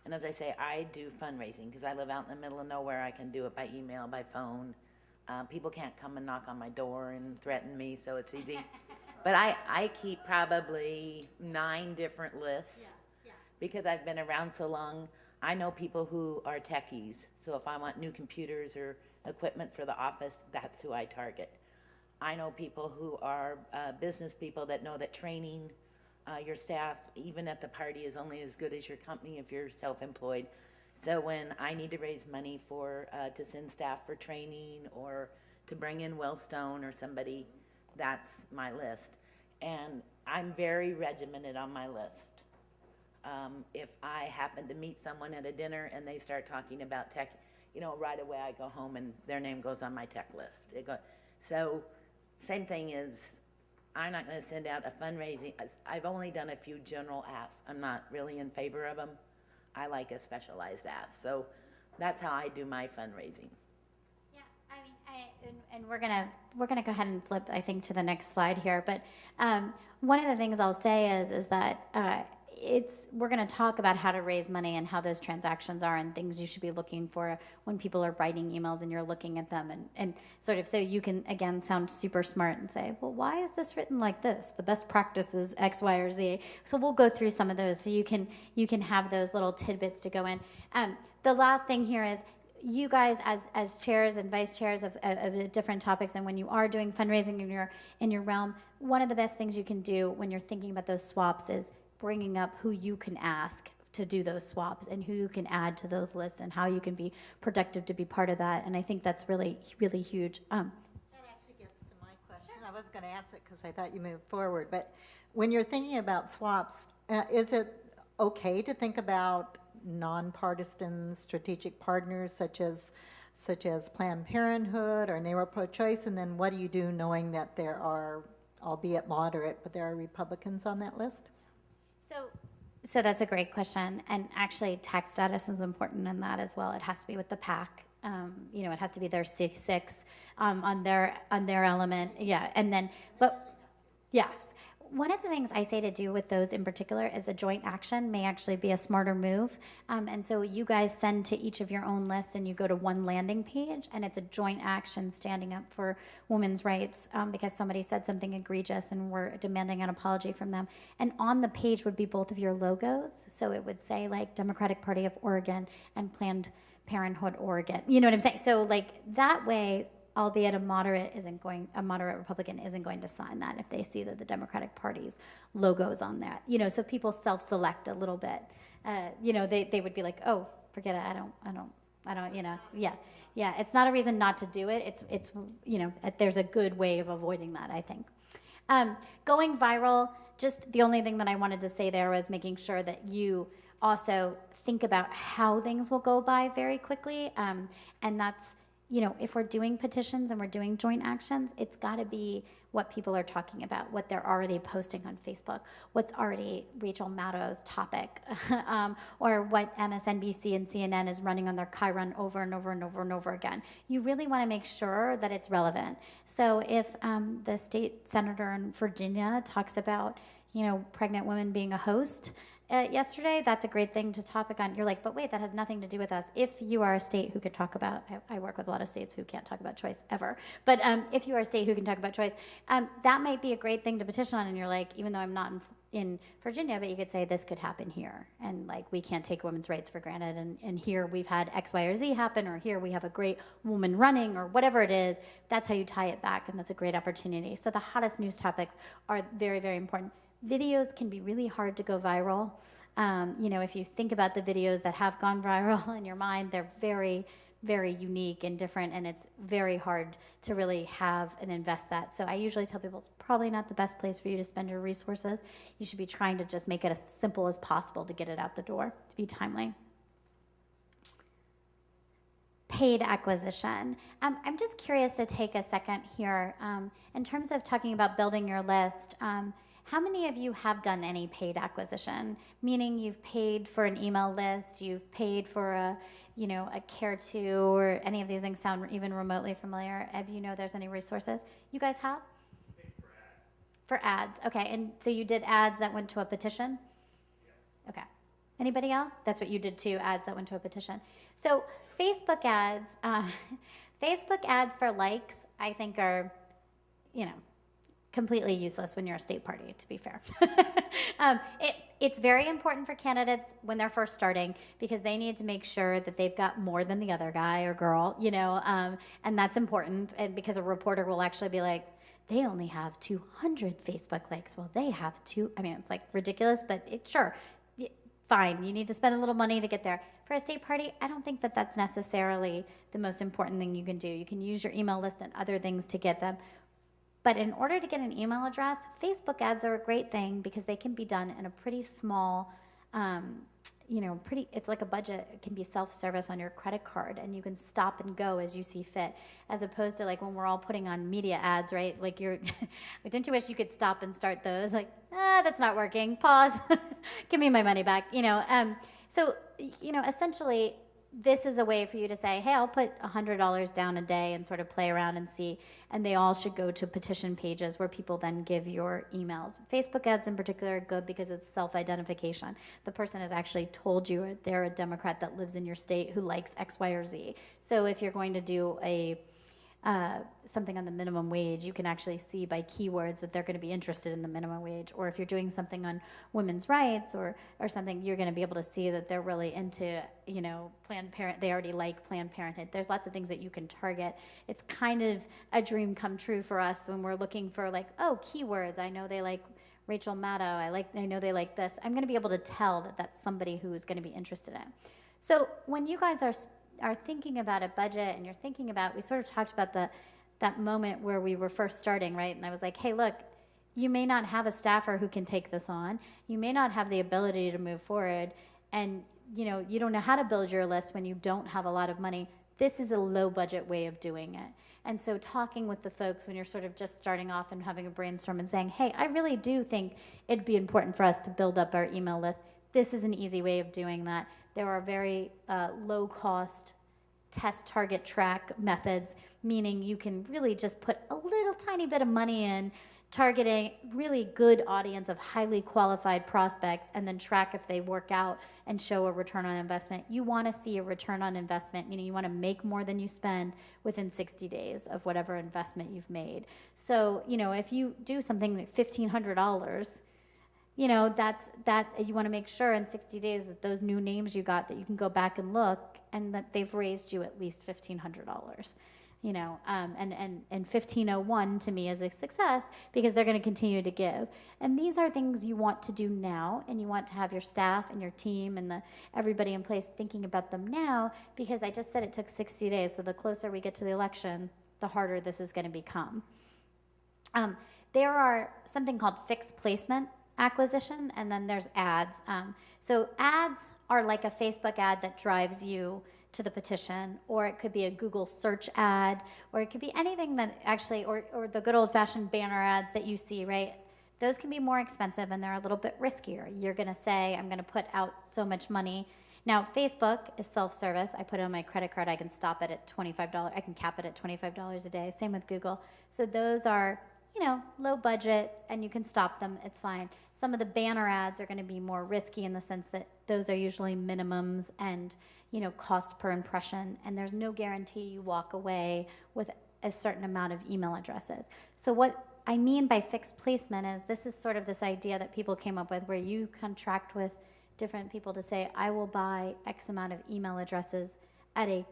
And as I say, I do fundraising because I live out in the middle of nowhere. I can do it by email, by phone. People can't come and knock on my door and threaten me, so it's easy. But I keep probably 9 different lists because I've been around so long. I know people who are techies, so if I want new computers or equipment for the office, that's who I target. I know people who are business people that know that training your staff, even at the party, is only as good as your company if you're self-employed. So when I need to raise money for to send staff for training or to bring in Wellstone or somebody, that's my list. And I'm very regimented on my list. If I happen to meet someone at a dinner and they start talking about tech, right away I go home and their name goes on my tech list. So same thing is, I'm not going to send out a fundraising. I've only done a few general asks. I'm not really in favor of them. I like a specialized ask. So that's how I do my fundraising.
Yeah, I mean, and we're gonna go ahead and flip, I think, to the next slide here. But one of the things I'll say is that we're going to talk about how to raise money and how those transactions are and things you should be looking for when people are writing emails and you're looking at them and sort of so you can, again, sound super smart and say, well, why is this written like this? The best practice is X, Y, or Z. So we'll go through some of those so you can have those little tidbits to go in. The last thing here is, you guys as chairs and vice chairs of different topics, and when you are doing fundraising in your realm, one of the best things you can do when you're thinking about those swaps is bringing up who you can ask to do those swaps and who you can add to those lists and how you can be productive to be part of that. And I think that's really, really huge.
That actually gets to my question. I was going to ask it because I thought you moved forward. But when you're thinking about swaps, is it okay to think about nonpartisan strategic partners such as Planned Parenthood or NARA Pro-Choice? And then what do you do knowing that there are, albeit moderate, but there are Republicans on that list?
So So that's a great question, and actually tax status is important in that as well. It has to be with the PAC. It has to be their C6 on their element. Yeah, and then, but yes. One of the things I say to do with those in particular is a joint action may actually be a smarter move. And so you guys send to each of your own lists and you go to one landing page and it's a joint action standing up for women's rights because somebody said something egregious and we're demanding an apology from them. And on the page would be both of your logos. So it would say like Democratic Party of Oregon and Planned Parenthood Oregon. You know what I'm saying? So like that way, albeit a moderate Republican isn't going to sign that if they see that the Democratic Party's logo's on that. So people self-select a little bit. They would be like, oh, forget it. I don't. Yeah. It's not a reason not to do it. It's there's a good way of avoiding that, I think. Going viral. Just the only thing that I wanted to say there was making sure that you also think about how things will go by very quickly, and that's. If we're doing petitions and we're doing joint actions, it's got to be what people are talking about, what they're already posting on Facebook, what's already Rachel Maddow's topic, or what MSNBC and CNN is running on their Chiron over and over and over and over again. You really want to make sure that it's relevant. So if the state senator in Virginia talks about, pregnant women being a host, yesterday, that's a great thing to topic on. You're like, but wait, that has nothing to do with us. If you are a state who can talk about, I work with a lot of states who can't talk about choice ever, but if you are a state who can talk about choice, that might be a great thing to petition on. And you're like, even though I'm not in Virginia, but you could say this could happen here. And like, we can't take women's rights for granted. And here we've had X, Y, or Z happen, or here we have a great woman running, or whatever it is. That's how you tie it back. And that's a great opportunity. So the hottest news topics are very, very important. Videos can be really hard to go viral. If you think about the videos that have gone viral in your mind, they're very, very unique and different, and it's very hard to really have and invest that. So I usually tell people it's probably not the best place for you to spend your resources. You should be trying to just make it as simple as possible to get it out the door, to be timely. Paid acquisition. I'm just curious to take a second here. In terms of talking about building your list, how many of you have done any paid acquisition? Meaning you've paid for an email list, you've paid for a Care2, or any of these things sound even remotely familiar? If there's any resources? You guys have?
Paid for ads.
For ads, okay. And so you did ads that went to a petition?
Yes.
Okay. Anybody else? That's what you did too, ads that went to a petition. So Facebook ads, Facebook ads for likes, I think are, completely useless when you're a state party, to be fair. It's very important for candidates when they're first starting because they need to make sure that they've got more than the other guy or girl, and that's important. And because a reporter will actually be like, they only have 200 Facebook likes. Well, they have it's like ridiculous, but sure, fine. You need to spend a little money to get there. For a state party, I don't think that that's necessarily the most important thing you can do. You can use your email list and other things to get them. But in order to get an email address, Facebook ads are a great thing because they can be done in a pretty small, it's like a budget. It can be self-service on your credit card, and you can stop and go as you see fit, as opposed to like when we're all putting on media ads, right? Like don't you wish you could stop and start those? Like, that's not working. Pause. Give me my money back. So essentially, this is a way for you to say, hey, I'll put $100 down a day and sort of play around and see. And they all should go to petition pages where people then give your emails. Facebook ads in particular are good because it's self-identification. The person has actually told you they're a Democrat that lives in your state who likes X, Y, or Z. So if you're going to do something on the minimum wage, you can actually see by keywords that they're going to be interested in the minimum wage. Or if you're doing something on women's rights or something, you're going to be able to see that they're really into, Planned Parenthood. They already like Planned Parenthood. There's lots of things that you can target. It's kind of a dream come true for us when we're looking for keywords. I know they like Rachel Maddow. I know they like this. I'm going to be able to tell that that's somebody who's going to be interested in. So when you guys are thinking about a budget and you're thinking about, we sort of talked about that moment where we were first starting, right? And I was like, hey, look, you may not have a staffer who can take this on. You may not have the ability to move forward. And, you don't know how to build your list when you don't have a lot of money. This is a low budget way of doing it. And so talking with the folks when you're sort of just starting off and having a brainstorm and saying, hey, I really do think it'd be important for us to build up our email list. this is an easy way of doing that. There are very low-cost test target track methods, meaning you can really just put a little tiny bit of money in, targeting really good audience of highly qualified prospects, and then track if they work out and show a return on investment. You want to see a return on investment, meaning you want to make more than you spend within 60 days of whatever investment you've made. So, if you do something like $1,500, that you want to make sure in 60 days that those new names you got, that you can go back and look and that they've raised you at least $1,500. And 1501 to me is a success because they're going to continue to give. And these are things you want to do now, and you want to have your staff and your team and everybody in place thinking about them now, because I just said it took 60 days. So the closer we get to the election, the harder this is going to become. There are something called fixed placement acquisition, and then there's ads. So ads are like a Facebook ad that drives you to the petition, or it could be a Google search ad, or it could be anything that actually, or the good old-fashioned banner ads that you see, right? Those can be more expensive and they're a little bit riskier. You're gonna say, I'm gonna put out so much money. Now, Facebook is self-service. I put it on my credit card, I can stop it at $25, I can cap it at $25 a day, same with Google. So those are, low budget, and you can stop them, it's fine. Some of the banner ads are gonna be more risky in the sense that those are usually minimums and, cost per impression, and there's no guarantee you walk away with a certain amount of email addresses. So what I mean by fixed placement is this is sort of this idea that people came up with where you contract with different people to say, I will buy X amount of email addresses at a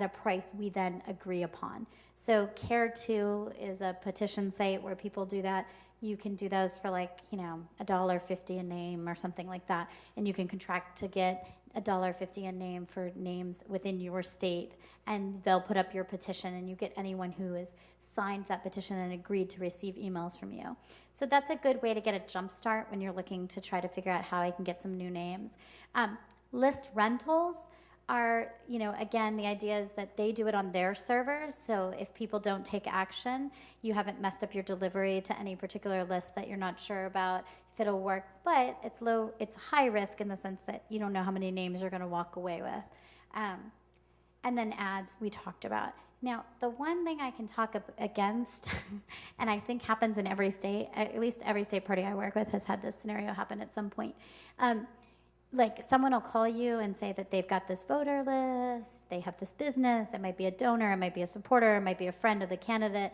price we then agree upon. So Care2 is a petition site where people do that. You can do those for $1.50 a name or something like that, and you can contract to get $1.50 a name for names within your state, and they'll put up your petition, and you get anyone who has signed that petition and agreed to receive emails from you. So that's a good way to get a jump start when you're looking to try to figure out how I can get some new names. List rentals are, again, the idea is that they do it on their servers. So if people don't take action, you haven't messed up your delivery to any particular list that you're not sure about if it'll work. But it's high risk in the sense that you don't know how many names you're going to walk away with. And then ads we talked about. Now, the one thing I can talk against, and I think happens in every state, at least every state party I work with has had this scenario happen at some point. Like someone will call you and say that they've got this voter list, they have this business, it might be a donor, it might be a supporter, it might be a friend of the candidate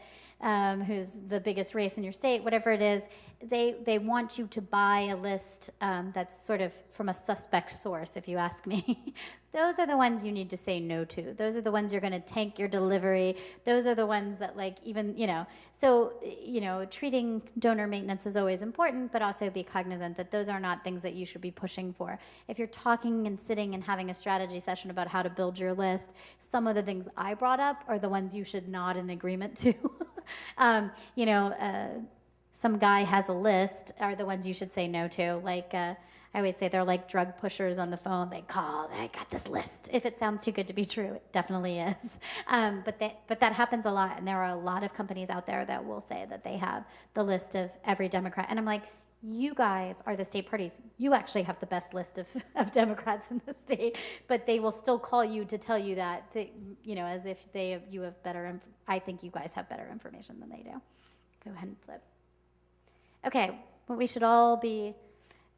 who's the biggest race in your state, whatever it is. They want you to buy a list that's sort of from a suspect source, if you ask me. Those are the ones you need to say no to. Those are the ones you're going to tank your delivery. Those are the ones that so, treating donor maintenance is always important, but also be cognizant that those are not things that you should be pushing for. If you're talking and sitting and having a strategy session about how to build your list, some of the things I brought up are the ones you should nod in agreement to. Some guy has a list are the ones you should say no to. I always say they're like drug pushers on the phone. They call, I got this list. If it sounds too good to be true, it definitely is. But that happens a lot, and there are a lot of companies out there that will say that they have the list of every Democrat. And I'm like, you guys are the state parties. You actually have the best list of Democrats in the state, but they will still call you to tell you that, as if you have better. I think you guys have better information than they do. Go ahead and flip. Okay, what we should all be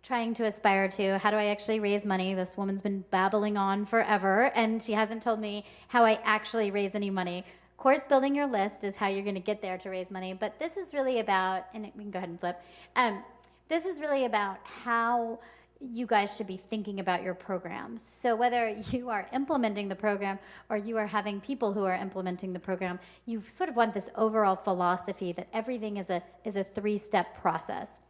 trying to aspire to. How do I actually raise money? This woman's been babbling on forever, and she hasn't told me how I actually raise any money. Of course, building your list is how you're going to get there to raise money, but this is really about, and we can go ahead and flip, this is really about how you guys should be thinking about your programs. So whether you are implementing the program or you are having people who are implementing the program, you sort of want this overall philosophy that everything is a 3-step process.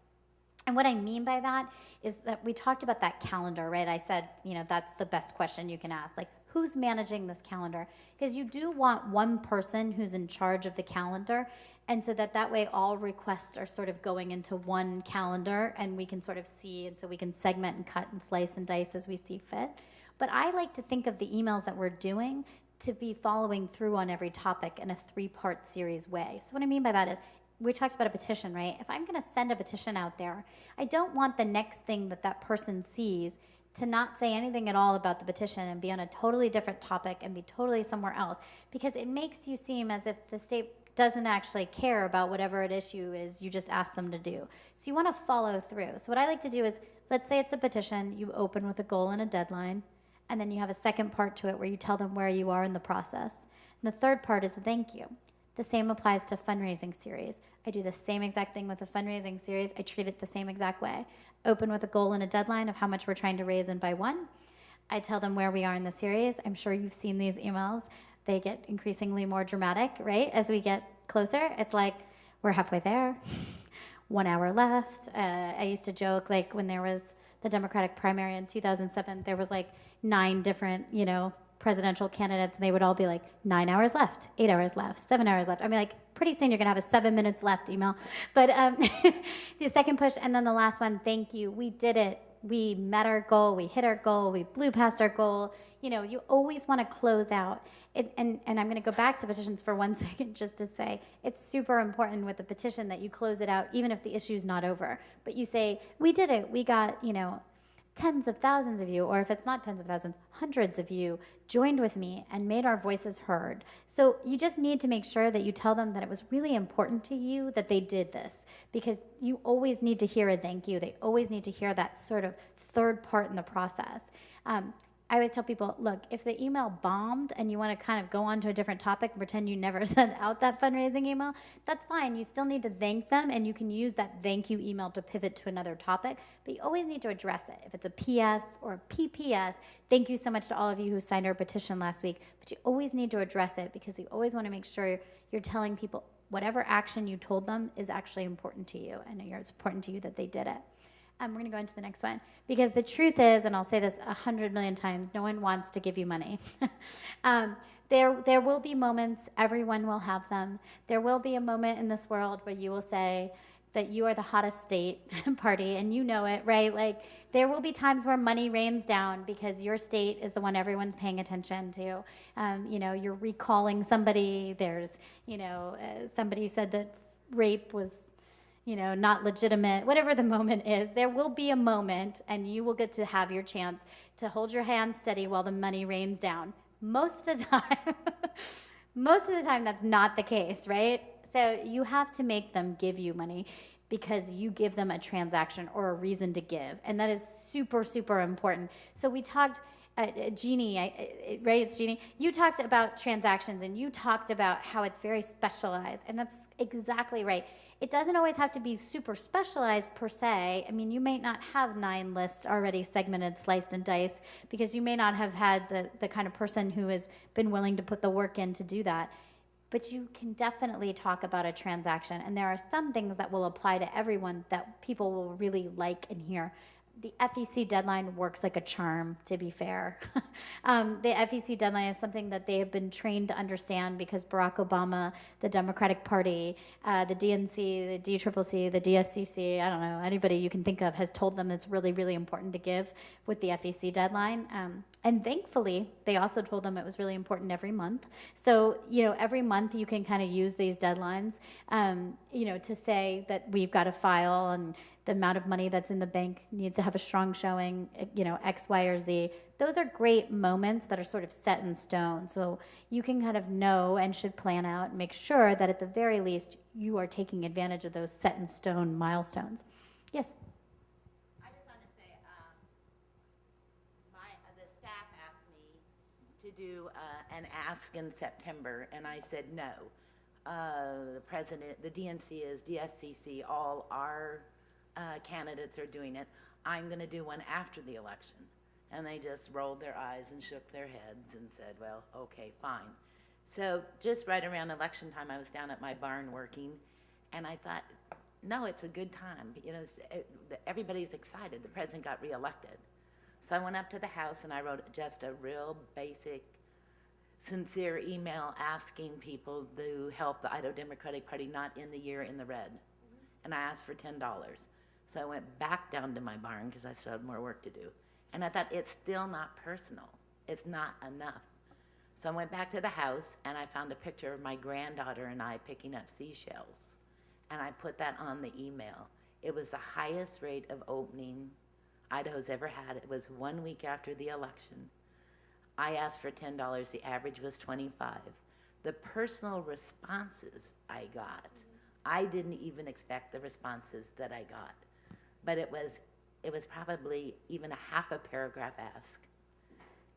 And what I mean by that is that we talked about that calendar, right? I said, that's the best question you can ask. Like, who's managing this calendar? Because you do want one person who's in charge of the calendar, and so that way all requests are sort of going into one calendar, and we can sort of see, and so we can segment and cut and slice and dice as we see fit. But I like to think of the emails that we're doing to be following through on every topic in a 3-part series way. So what I mean by that is, we talked about a petition, right? If I'm going to send a petition out there, I don't want the next thing that that person sees to not say anything at all about the petition and be on a totally different topic and be totally somewhere else, because it makes you seem as if the state doesn't actually care about whatever an issue is you just ask them to do. So you want to follow through. So what I like to do is, let's say it's a petition, you open with a goal and a deadline, and then you have a second part to it where you tell them where you are in the process. And the third part is a thank you. The same applies to fundraising series. I do the same exact thing with a fundraising series. I treat it the same exact way. Open with a goal and a deadline of how much we're trying to raise and by when. I tell them where we are in the series. I'm sure you've seen these emails. They get increasingly more dramatic, right? As we get closer, it's like, we're halfway there. 1 hour left. I used to joke, like, when there was the Democratic primary in 2007, there was like 9 different, presidential candidates, and they would all be like, 9 hours left, 8 hours left, 7 hours left. I mean, like, pretty soon you're gonna have a 7 minutes left email. But the second push, and then the last one, thank you. We did it. We met our goal. We hit our goal. We blew past our goal. You always want to close out. And I'm going to go back to petitions for 1 second just to say it's super important with the petition that you close it out, even if the issue's not over. But you say, we did it. We got, tens of thousands of you, or if it's not tens of thousands, hundreds of you joined with me and made our voices heard. So you just need to make sure that you tell them that it was really important to you that they did this, because you always need to hear a thank you. They always need to hear that sort of third part in the process. I always tell people, look, if the email bombed and you want to kind of go on to a different topic and pretend you never sent out that fundraising email, that's fine. You still need to thank them, and you can use that thank you email to pivot to another topic, but you always need to address it. If it's a PS or a PPS, thank you so much to all of you who signed our petition last week, but you always need to address it, because you always want to make sure you're telling people whatever action you told them is actually important to you, and it's important to you that they did it. We're going to go into the next one, because the truth is, and I'll say this 100 million times, no one wants to give you money. There will be moments, everyone will have them. There will be a moment in this world where you will say that you are the hottest state party, and you know it, right? Like, there will be times where money rains down because your state is the one everyone's paying attention to. You're recalling somebody. There's, somebody said that rape was not legitimate, whatever the moment is, there will be a moment, and you will get to have your chance to hold your hand steady while the money rains down. Most of the time, that's not the case, right? So you have to make them give you money because you give them a transaction or a reason to give, and that is super, super important. So we talked, Jeannie, right, it's Jeannie, you talked about transactions, and you talked about how it's very specialized, and that's exactly right. It doesn't always have to be super specialized per se. I mean, you may not have 9 lists already segmented, sliced, and diced, because you may not have had the kind of person who has been willing to put the work in to do that. But you can definitely talk about a transaction, and there are some things that will apply to everyone that people will really like and hear. The FEC deadline works like a charm, to be fair. The FEC deadline is something that they have been trained to understand, because Barack Obama, the Democratic Party, the DNC, the DCCC, the DSCC, I don't know, anybody you can think of has told them it's really, really important to give with the FEC deadline. And thankfully, they also told them it was really important every month. So, every month you can kind of use these deadlines, to say that we've got a file, and the amount of money that's in the bank needs to have a strong showing, X, Y, or Z. Those are great moments that are sort of set in stone. So you can kind of know and should plan out and make sure that at the very least you are taking advantage of those set in stone milestones. Yes?
I just want to say, the staff asked me to do an ask in September, and I said no. The president, the DNC is, DSCC, all our candidates are doing it. I'm going to do one after the election. And they just rolled their eyes and shook their heads and said, well, okay, fine. So just right around election time, I was down at my barn working, and I thought, no, it's a good time. Everybody's excited. The president got reelected. So I went up to the House, and I wrote just a real basic, sincere email asking people to help the Idaho Democratic Party not end the year in the red. And I asked for $10. So I went back down to my barn because I still had more work to do. And I thought, it's still not personal. It's not enough. So I went back to the house, and I found a picture of my granddaughter and I picking up seashells. and I put that on the email. It was the highest rate of opening Idaho's ever had. It was 1 week after the election. I asked for $10, the average was $25. The personal responses I got, I didn't even expect the responses that I got. But it was probably even a half a paragraph ask.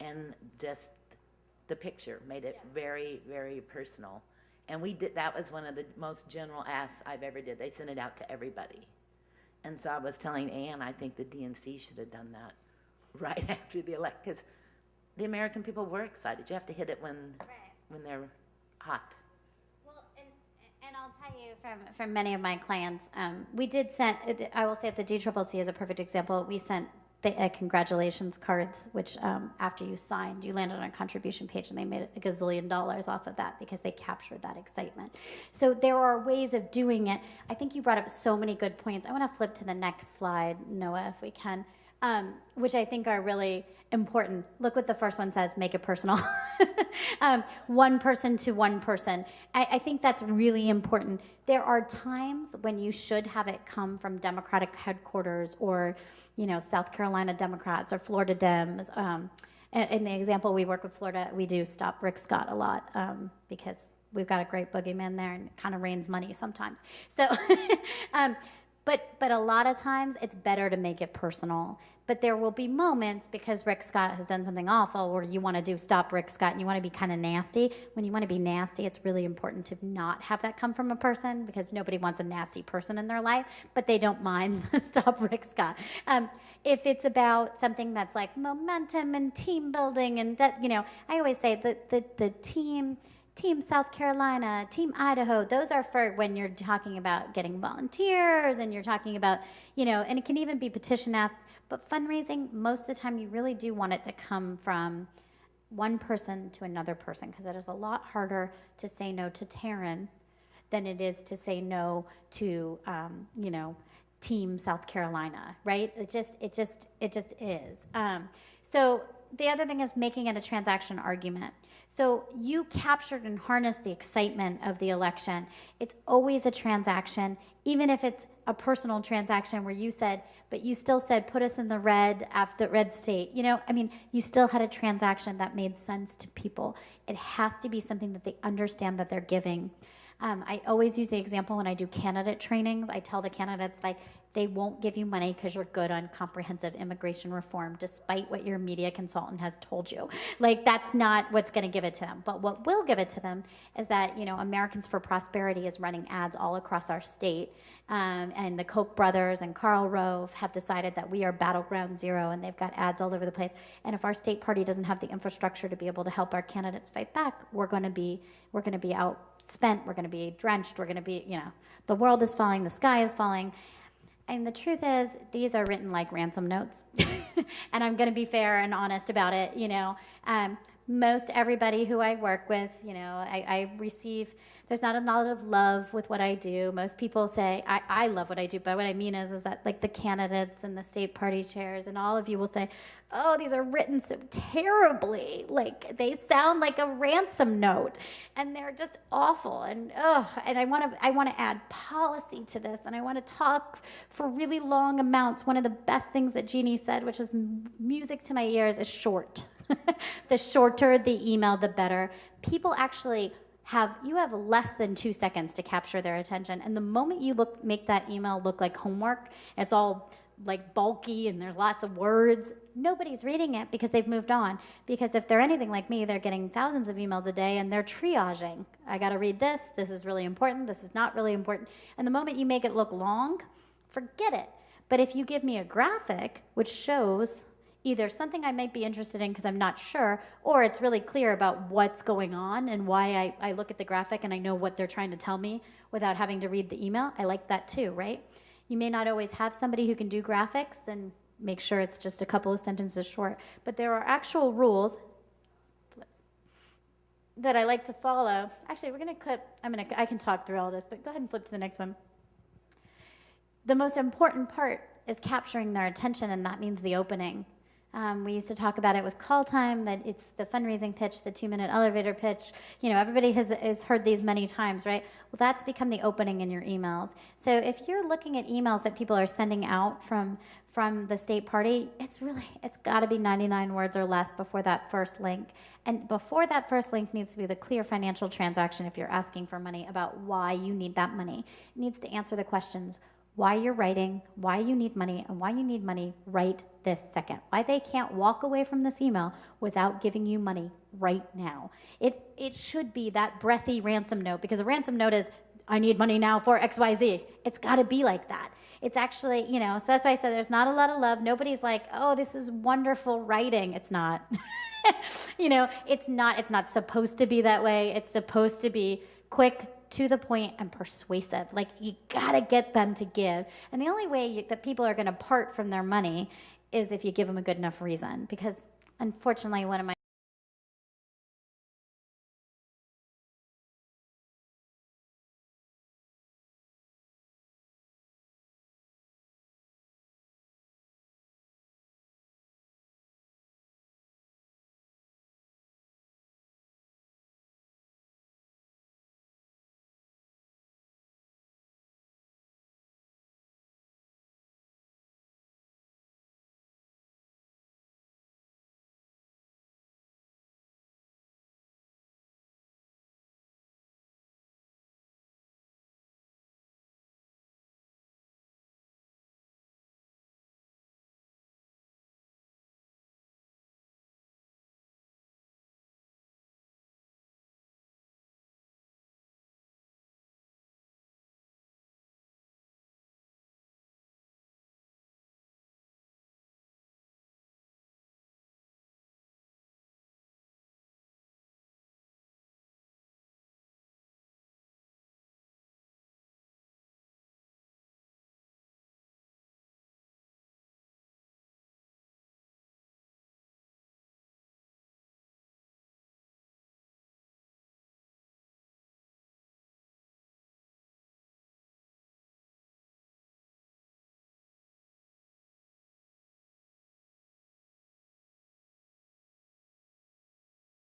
And just the picture made it very, very personal. And that was one of the most general asks I've ever did. They sent it out to everybody. And so I was telling Ann, I think the DNC should have done that right after the election, because the American people were excited. You have to hit it when they're hot.
Well, and I'll tell you from many of my clients, we did send, I will say that the DCCC is a perfect example. We sent the congratulations cards, which after you signed, you landed on a contribution page, and they made $1 gazillion off of that because they captured that excitement. So there are ways of doing it. I think you brought up so many good points. I want to flip to the next slide, Noah, if we can, which I think are really important. Look what the first one says, make it personal. One person to one person. I think that's really important. There are times when you should have it come from Democratic headquarters or, South Carolina Democrats or Florida Dems. In the example, we work with Florida, we do stop Rick Scott a lot because we've got a great boogeyman there and it kind of rains money sometimes. So, but a lot of times it's better to make it personal. But there will be moments, because Rick Scott has done something awful, where you want to do stop Rick Scott and you want to be kind of nasty. When you want to be nasty, it's really important to not have that come from a person, because nobody wants a nasty person in their life, but they don't mind stop Rick Scott. If it's about something that's like momentum and team building and that, I always say that the Team South Carolina, Team Idaho, those are for when you're talking about getting volunteers and you're talking about, and it can even be petition asks, but fundraising, most of the time you really do want it to come from one person to another person, because it is a lot harder to say no to Taryn than it is to say no to, Team South Carolina, right? It just is. So the other thing is making it a transaction argument. So you captured and harnessed the excitement of the election. It's always a transaction, even if it's a personal transaction where you said, but you still said, put us in the red after the red state. You still had a transaction that made sense to people. It has to be something that they understand that they're giving. I always use the example when I do candidate trainings. I tell the candidates, they won't give you money because you're good on comprehensive immigration reform, despite what your media consultant has told you. That's not what's going to give it to them. But what will give it to them is that, Americans for Prosperity is running ads all across our state. And the Koch brothers and Karl Rove have decided that we are battleground zero, and they've got ads all over the place. And if our state party doesn't have the infrastructure to be able to help our candidates fight back, we're going to be outspent, we're going to be drenched, we're going to be, the world is falling, the sky is falling. And the truth is, these are written like ransom notes. And I'm going to be fair and honest about it, most everybody who I work with, I receive, there's not a lot of love with what I do. Most people say, I love what I do, but what I mean is that the candidates and the state party chairs and all of you will say, oh, these are written so terribly. They sound like a ransom note, and they're just awful. And and I want to add policy to this, and I want to talk for really long amounts. One of the best things that Jeannie said, which is music to my ears, is short. The shorter the email, the better. People actually have less than 2 seconds to capture their attention. And the moment you make that email look like homework, it's all bulky and there's lots of words, nobody's reading it because they've moved on. Because if they're anything like me, they're getting thousands of emails a day and they're triaging. I got to read this is really important, this is not really important. And the moment you make it look long, forget it. But if you give me a graphic which shows either something I might be interested in because I'm not sure, or it's really clear about what's going on and why I look at the graphic and I know what they're trying to tell me without having to read the email, I like that too, right? You may not always have somebody who can do graphics, then make sure it's just a couple of sentences short. But there are actual rules that I like to follow. Actually, we're going to clip, I can talk through all this, but go ahead and flip to the next one. The most important part is capturing their attention, and that means the opening. We used to talk about it with call time, that it's the fundraising pitch, the 2-minute elevator pitch. You know, everybody has heard these many times, right? Well, that's become the opening in your emails. So if you're looking at emails that people are sending out from the state party, it's got to be 99 words or less before that first link. And before that first link needs to be the clear financial transaction if you're asking for money about why you need that money. It needs to answer the questions: why you're writing, why you need money, and why you need money right this second. Why they can't walk away from this email without giving you money right now. It should be that breathy ransom note, because a ransom note is, I need money now for XYZ. It's got to be like that. It's actually, you know, so that's why I said there's not a lot of love. Nobody's like, oh, this is wonderful writing. It's not. You know, it's not supposed to be that way. It's supposed to be quick, to the point, and persuasive. Like, you gotta get them to give. And the only way that people are gonna part from their money is if you give them a good enough reason. Because unfortunately, one of my